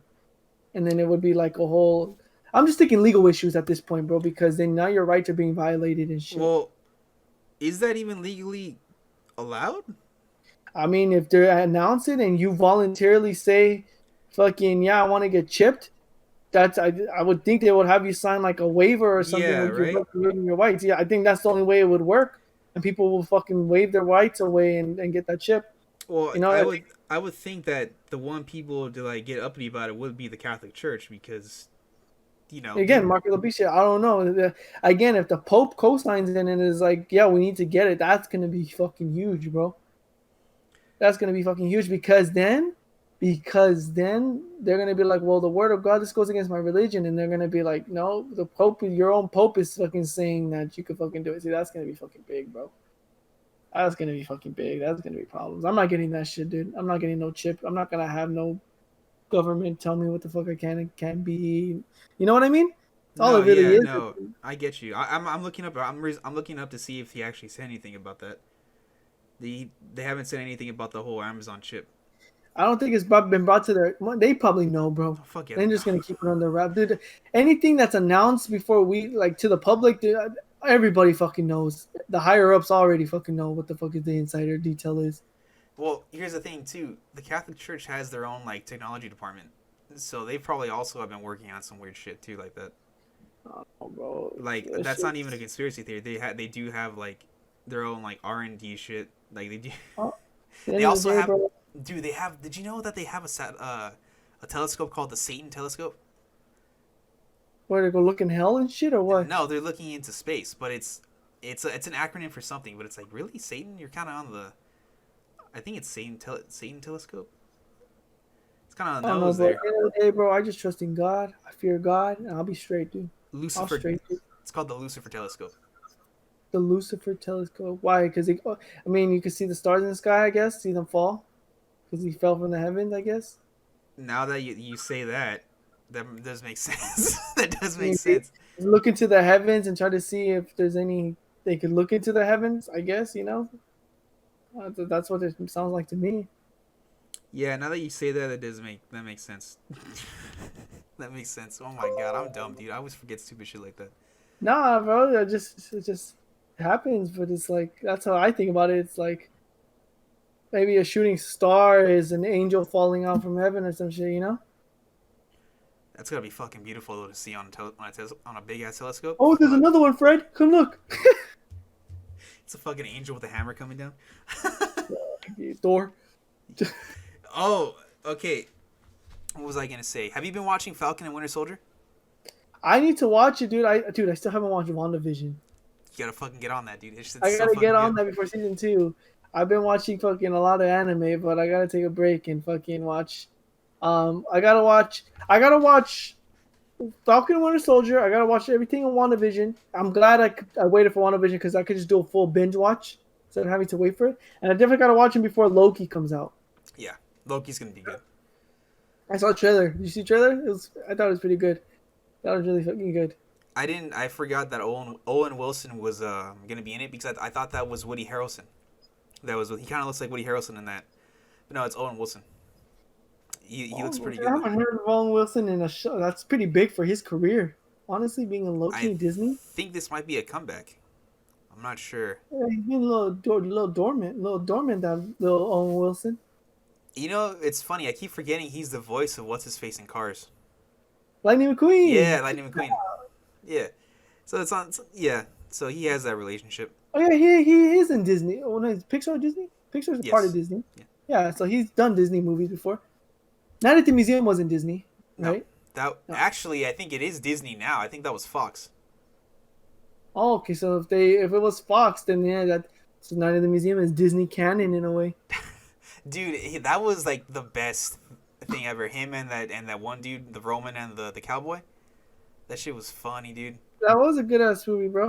And then it would be like a whole. I'm just thinking legal issues at this point, bro, because then now your rights are being violated and shit. Well, is that even legally allowed? I mean, if they announce it and you voluntarily say, "Fucking yeah, I want to get chipped," that's I would think they would have you sign like a waiver or something Yeah, where you're right. waiving your rights. Yeah, I think that's the only way it would work, and people will fucking waive their rights away and get that chip. Well, You know, I would think that the one people to like get uppity about it would be the Catholic Church because again, Marco Labiche, I don't know. Again, if the Pope co-signs it and is like, "Yeah, we need to get it," that's gonna be fucking huge, bro. That's gonna be fucking huge because then they're gonna be like, well, the word of God, this goes against my religion, and they're gonna be like, no, the Pope, your own Pope is fucking saying that you could fucking do it. See, that's gonna be fucking big, bro. That's gonna be fucking big. That's gonna be problems. I'm not getting that shit, dude. I'm not getting no chip. I'm not gonna have no government tell me what the fuck I can and can't be. You know what I mean? That's all it No, really yeah, is. no, I get you. I'm looking up. I'm looking up to see if he actually said anything about that. They haven't said anything about the whole Amazon chip. I don't think it's been brought to their. Well, they probably know, bro. Oh, fuck yeah, They're they just know. gonna keep it under wrap, dude. Anything that's announced before we like to the public, dude, everybody fucking knows. The higher ups already fucking know what the fuck is the insider detail is. Well, here's the thing too. The Catholic Church has their own like technology department, so they probably also have been working on some weird shit too, like that. Oh, bro, Like that that's not even a shit's- conspiracy theory. They do have like their own like R&D shit. Like they do. oh, at the They end of also the day, have. bro. Dude, they have. Did you know that they have a telescope called the Satan Telescope? Where to go look in hell and shit or what? No, they're looking into space, but it's an acronym for something. But it's like really Satan. You're kind of on the. I think it's Satan Telescope. It's kind of on I the don't know, nose bro. At there. the end of the day, bro, I just trust in God. I fear God, and I'll be straight, dude. I'll Lucifer. straight, dude. It's called the Lucifer Telescope. The Lucifer Telescope. Why? Because I mean, you can see the stars in the sky. I guess see them fall because he fell from the heavens. I guess. Now that you say that, that does make sense. That does make Maybe sense. look into the heavens and try to see if there's any they could look into the heavens. I guess that's what it sounds like to me. Yeah, now that you say that, that makes sense. That makes sense. Oh my god, I'm dumb, dude. I always forget stupid shit like that. Nah, bro, it just happens. But it's like that's how I think about it. It's like maybe a shooting star is an angel falling out from heaven or some shit. That's gotta be fucking beautiful though to see on a big ass telescope. Oh, there's Fuck. another one, Fred. Come look. It's a fucking angel with a hammer coming down. Thor. Oh, okay. What was I gonna say? Have you been watching Falcon and Winter Soldier? I need to watch it, dude. I still haven't watched WandaVision. You gotta fucking get on that, dude. It's I so gotta fucking get on good. that before season 2. I've been watching fucking a lot of anime, but I gotta take a break and fucking watch. I gotta watch Falcon and Winter Soldier. I gotta watch everything on WandaVision. I'm glad I waited for WandaVision because I could just do a full binge watch instead of having to wait for it. And I definitely gotta watch him before Loki comes out. Yeah, Loki's gonna be good. I saw a trailer. Did you see the trailer? I thought it was pretty good. That was really fucking good. I didn't. I forgot that Owen Wilson was gonna be in it because I thought that was Woody Harrelson. He kind of looks like Woody Harrelson in that, but no, it's Owen Wilson. He looks pretty I good. haven't heard of Owen Wilson in a show. That's pretty big for his career. Honestly, being in Loki I and Disney. think this might be a comeback. I'm not sure. Yeah, he's been a little dormant. That little Owen Wilson. You know, it's funny. I keep forgetting he's the voice of what's his face in Cars. Lightning Yeah, McQueen. Lightning McQueen. Yeah. So it's on. Yeah. So he has that relationship. Oh yeah, he is in Disney. Oh no, it's Pixar or Disney? Pixar's a part of Yes. Disney. Yeah. Yeah, so he's done Disney movies before. Night at the Museum wasn't Disney, No. right? That No. actually, I think it is Disney now. I think that was Fox. Oh, okay. So if it was Fox, then yeah, that so Night at the Museum is Disney canon in a way. Dude, that was like the best thing ever. Him and that one dude, the Roman and the cowboy. That shit was funny, dude. That was a good ass movie, bro.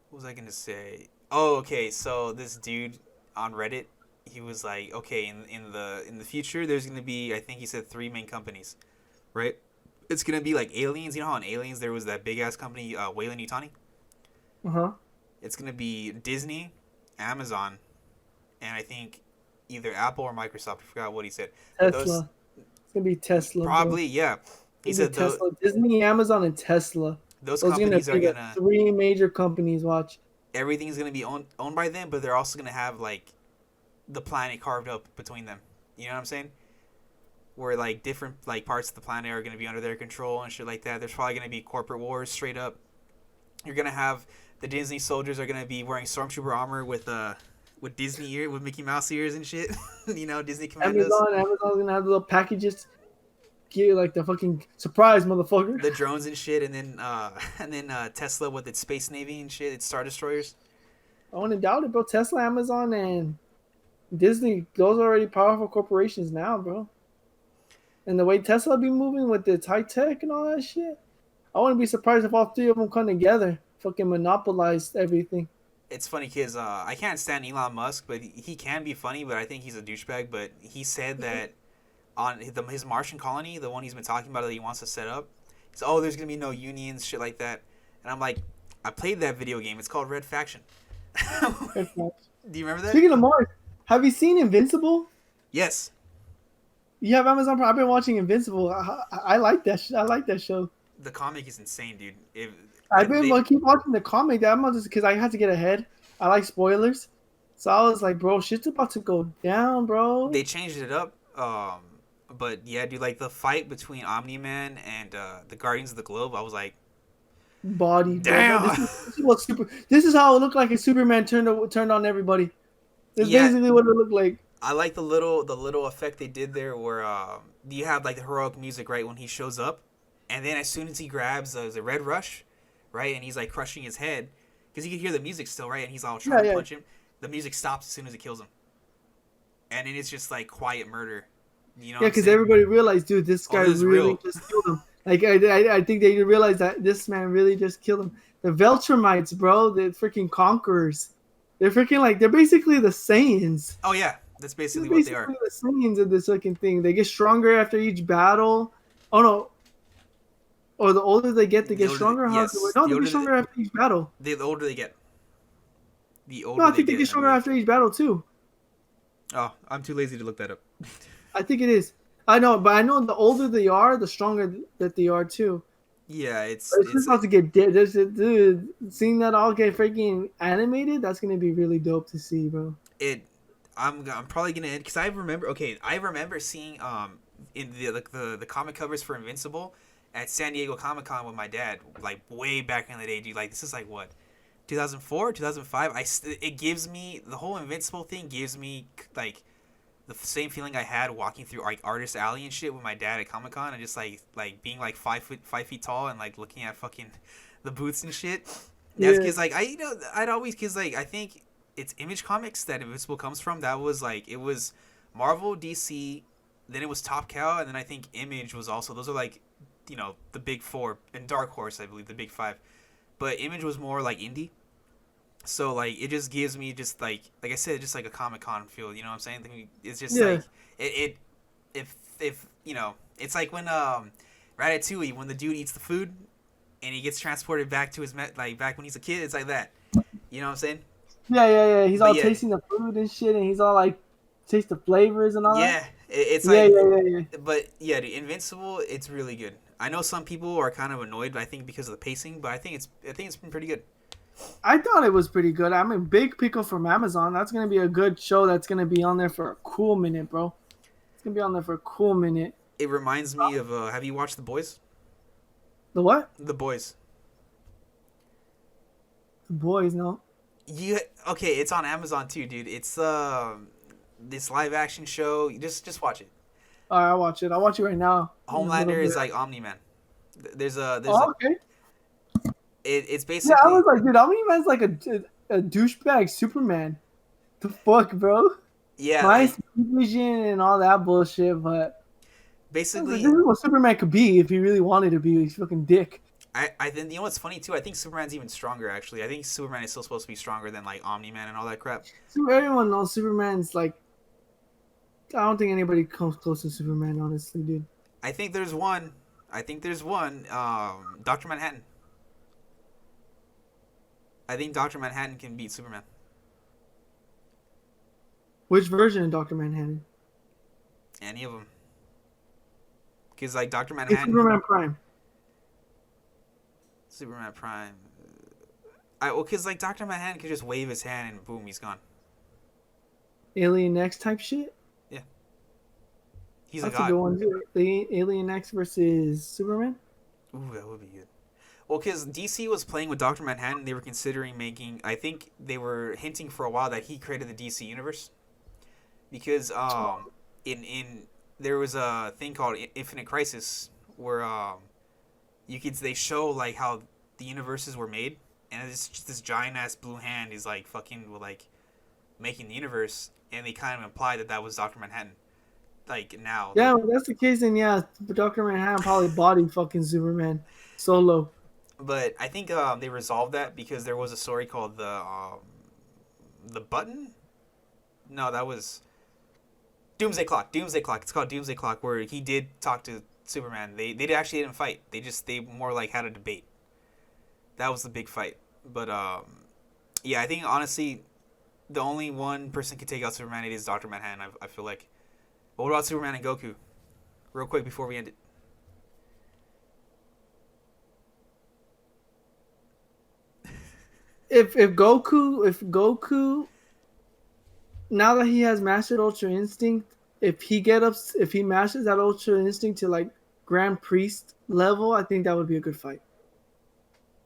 What was I gonna say? Oh, okay. So this dude on Reddit, he was like, okay, in the future, there's gonna be, I think he said, three main companies, right? It's gonna be like Aliens. You know how in Aliens there was that big ass company, Weyland Yutani? Uh huh. It's gonna be Disney, Amazon, and I think either Apple or Microsoft. I forgot what he said. But those Tesla. It's gonna be Tesla, bro. probably, yeah. He It's gonna said be Tesla, Disney, Amazon, and Tesla. those Those are gonna companies are be the gonna, three major companies. Watch. everything's gonna be owned by them, but they're also gonna have like the planet carved up between them. You know what I'm saying? Where like different like parts of the planet are gonna be under their control and shit like that. There's probably gonna be corporate wars straight up. You're gonna have the Disney soldiers are gonna be wearing stormtrooper armor with Disney ear with Mickey Mouse ears and shit. You know, Disney commandos. Amazon's gonna have little packages. Get like the fucking surprise, motherfucker. The drones and shit, and then Tesla with its space navy and shit, its star destroyers. I wouldn't doubt it, bro. Tesla, Amazon, and Disney, those are already powerful corporations now, bro. And the way Tesla be moving with its high tech and all that shit, I wouldn't be surprised if all three of them come together, fucking monopolize everything. It's funny because I can't stand Elon Musk, but he can be funny, but I think he's a douchebag. But he said that on his Martian colony, the one he's been talking about that he wants to set up, he's oh, there's gonna be no unions, shit like that. And I'm like, I played that video game. It's called Red Faction. Do you remember that? Speaking of Mars, have you seen Invincible? Yes. You have Amazon Prime. I've been watching Invincible. I like that. I like that show. The comic is insane, dude. I've been keep watching the comic. That I'm just because I had to get ahead. I like spoilers, so I was like, bro, shit's about to go down, bro. They changed it up. But yeah, dude, like the fight between Omni-Man and the Guardians of the Globe, I was like, Body. damn. This is how it looked like if Superman turned on everybody. That's Yeah. basically what it looked like. I like the little effect they did there, where you have like the heroic music right when he shows up, and then as soon as he grabs the Red Rush, right, and he's like crushing his head, because you can hear the music still, right, and he's all trying to punch him. The music stops as soon as it kills him, and then it's just like quiet murder. You know? Yeah, because everybody realized, dude, this guy this is really real. just killed him. Like I think they realized that this man really just killed him. The Veltramites, bro, the freaking conquerors. They're freaking like they're basically the Saiyans. Oh yeah, that's basically They're what they are. the Saiyans of this fucking thing. They get stronger after each battle. Oh no. Or the older they get stronger. Yes, No, they get stronger after each battle. The older they get. The older. No, I think they get stronger after each battle too. Oh, I'm too lazy to look that up. I think it is. I know, but I know the older they are, the stronger that they are too. Yeah, it's just about to get dead. Dude, seeing that all get freaking animated, that's gonna be really dope to see, bro. I'm probably gonna end because I remember seeing in the comic covers for Invincible at San Diego Comic Con with my dad, like way back in the day, dude. Like this is like what, 2004, 2005. It gives me the whole Invincible thing gives me like the same feeling I had walking through like Artist Alley and shit with my dad at Comic Con, and just like being like 5 feet tall and like looking at fucking the booths and shit. That's because like I'd always because like I think it's Image Comics that Invincible comes from. That was like it was Marvel, DC, then it was Top Cow, and then I think Image was also. Those are like the big four, and Dark Horse I believe the big five, but Image was more like indie. So like it just gives me just like I said, just like a Comic-Con feel. You know what I'm saying? It's just like it if it's like when Ratatouille, when the dude eats the food and he gets transported back to his like back when he's a kid. It's like that. You know what I'm saying? Yeah. He's all tasting the food and shit, and he's all like taste the flavors and all that. It's like yeah. But yeah, dude, Invincible, it's really good. I know some people are kind of annoyed, I think, because of the pacing, but I think it's been pretty good. I thought it was pretty good. I'm a big pickle from Amazon. That's gonna be a good show. That's gonna be on there for a cool minute, bro. It's gonna be on there for a cool minute. It reminds me of. Have you watched The Boys? The what? The Boys. The boys, no. You okay? It's on Amazon too, dude. It's this live action show. You just watch it. All right, I'll watch it. I'll watch it right now. Homelander is like Omni Man. There's Oh, a okay. it's Yeah, I basically was like, dude, Omni-Man's like a douchebag Superman. The fuck, bro? yeah Nice like vision and all that bullshit, but I was like, basically this is what Superman could be if he really wanted to be. He's fucking dick. I think you know what's funny too. I think Superman's even stronger actually. I think Superman is still supposed to be stronger than like Omni Man and all that crap. So everyone knows Superman's like. I don't think anybody comes close to Superman, honestly, dude. I think there's one. I think there's one. Doctor Manhattan. I think Doctor Manhattan can beat Superman. Which version of Doctor Manhattan? Any of them. Because like Doctor Hey, Manhattan, Superman Prime. Superman Prime. Well, because like Doctor Manhattan could just wave his hand and boom, he's gone. Alien X type shit. Yeah, he's That's a a god. good one too. The Alien X versus Superman. Ooh, that would be good. Well, because DC was playing with Doctor Manhattan, they were considering making. I think they were hinting for a while that he created the DC universe. Because in there was a thing called Infinite Crisis where they show like how the universes were made, and it's just this giant ass blue hand is like fucking like making the universe, and they kind of imply that that was Doctor Manhattan. Like now, Yeah, like, well, that's the case. Then yeah, Doctor Manhattan probably body fucking Superman solo. but I think they resolved that because there was a story called the Button. No, that was Doomsday Clock. Doomsday Clock. It's called Doomsday Clock, where he did talk to Superman. They actually didn't fight. They more like had a debate. That was the big fight. But yeah, I think honestly, the only one person can take out Superman is Doctor Manhattan. I feel like. But what about Superman and Goku? Real quick before we end it. If Goku now that he has mastered Ultra Instinct, if he masters that Ultra Instinct to like Grand Priest level, I think that would be a good fight.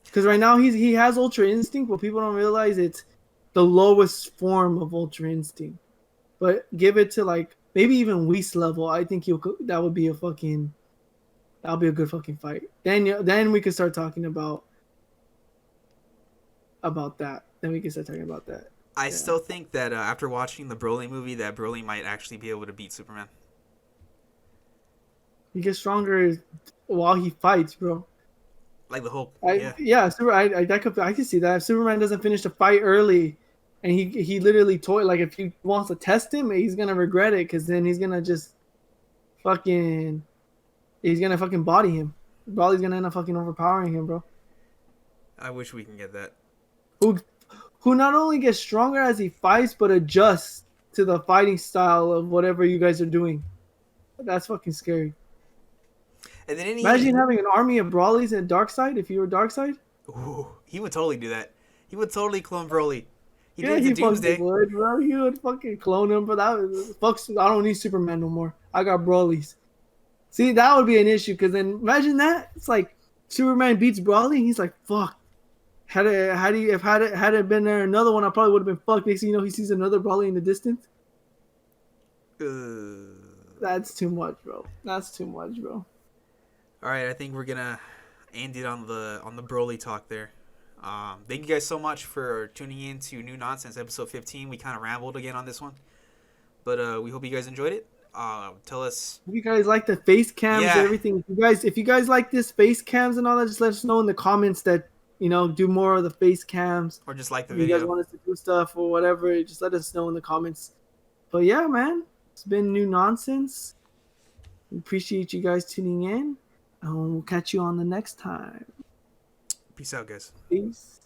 Because right now he has Ultra Instinct, but people don't realize it's the lowest form of Ultra Instinct. But give it to like maybe even Whis level, I think that would be that'll be a good fucking fight. Then we can start talking about that. Then we can start talking about that. I Yeah. still think that after watching the Broly movie, that Broly might actually be able to beat Superman. He gets stronger while he fights, bro. Like the whole I can see that. If Superman doesn't finish the fight early, and he literally like if he wants to test him, he's gonna regret it because then he's gonna just fucking body him. Broly's gonna end up fucking overpowering him, bro. I wish we can get that. Who not only gets stronger as he fights, but adjusts to the fighting style of whatever you guys are doing. That's fucking scary. And then Imagine having an army of Brawlies and Darkseid if you were Darkseid. Ooh, he would totally do that. He would totally clone Broly. He Yeah, did he it to Doomsday. fucking would, bro. He would fucking clone him, but I don't need Superman no more. I got Brawlies. See, that would be an issue because then imagine that. It's like Superman beats Brawly. He's like, fuck. Had it been there another one, I probably would have been fucked. Next thing you know, he sees another Brawly in the distance. That's too much, bro. That's too much, bro. All right, I think we're gonna end it on the Broly talk there. Thank you guys so much for tuning in to New Nonsense episode 15. We kind of rambled again on this one, but we hope you guys enjoyed it. Tell us If you guys like the face cams and everything. If you guys like this face cams and all that, just let us know in the comments that do more of the face cams. or just like the If you video. guys want us to do stuff or whatever, just let us know in the comments. But yeah, man, it's been New Nonsense. We appreciate you guys tuning in. And we'll catch you on the next time. Peace out, guys. Peace.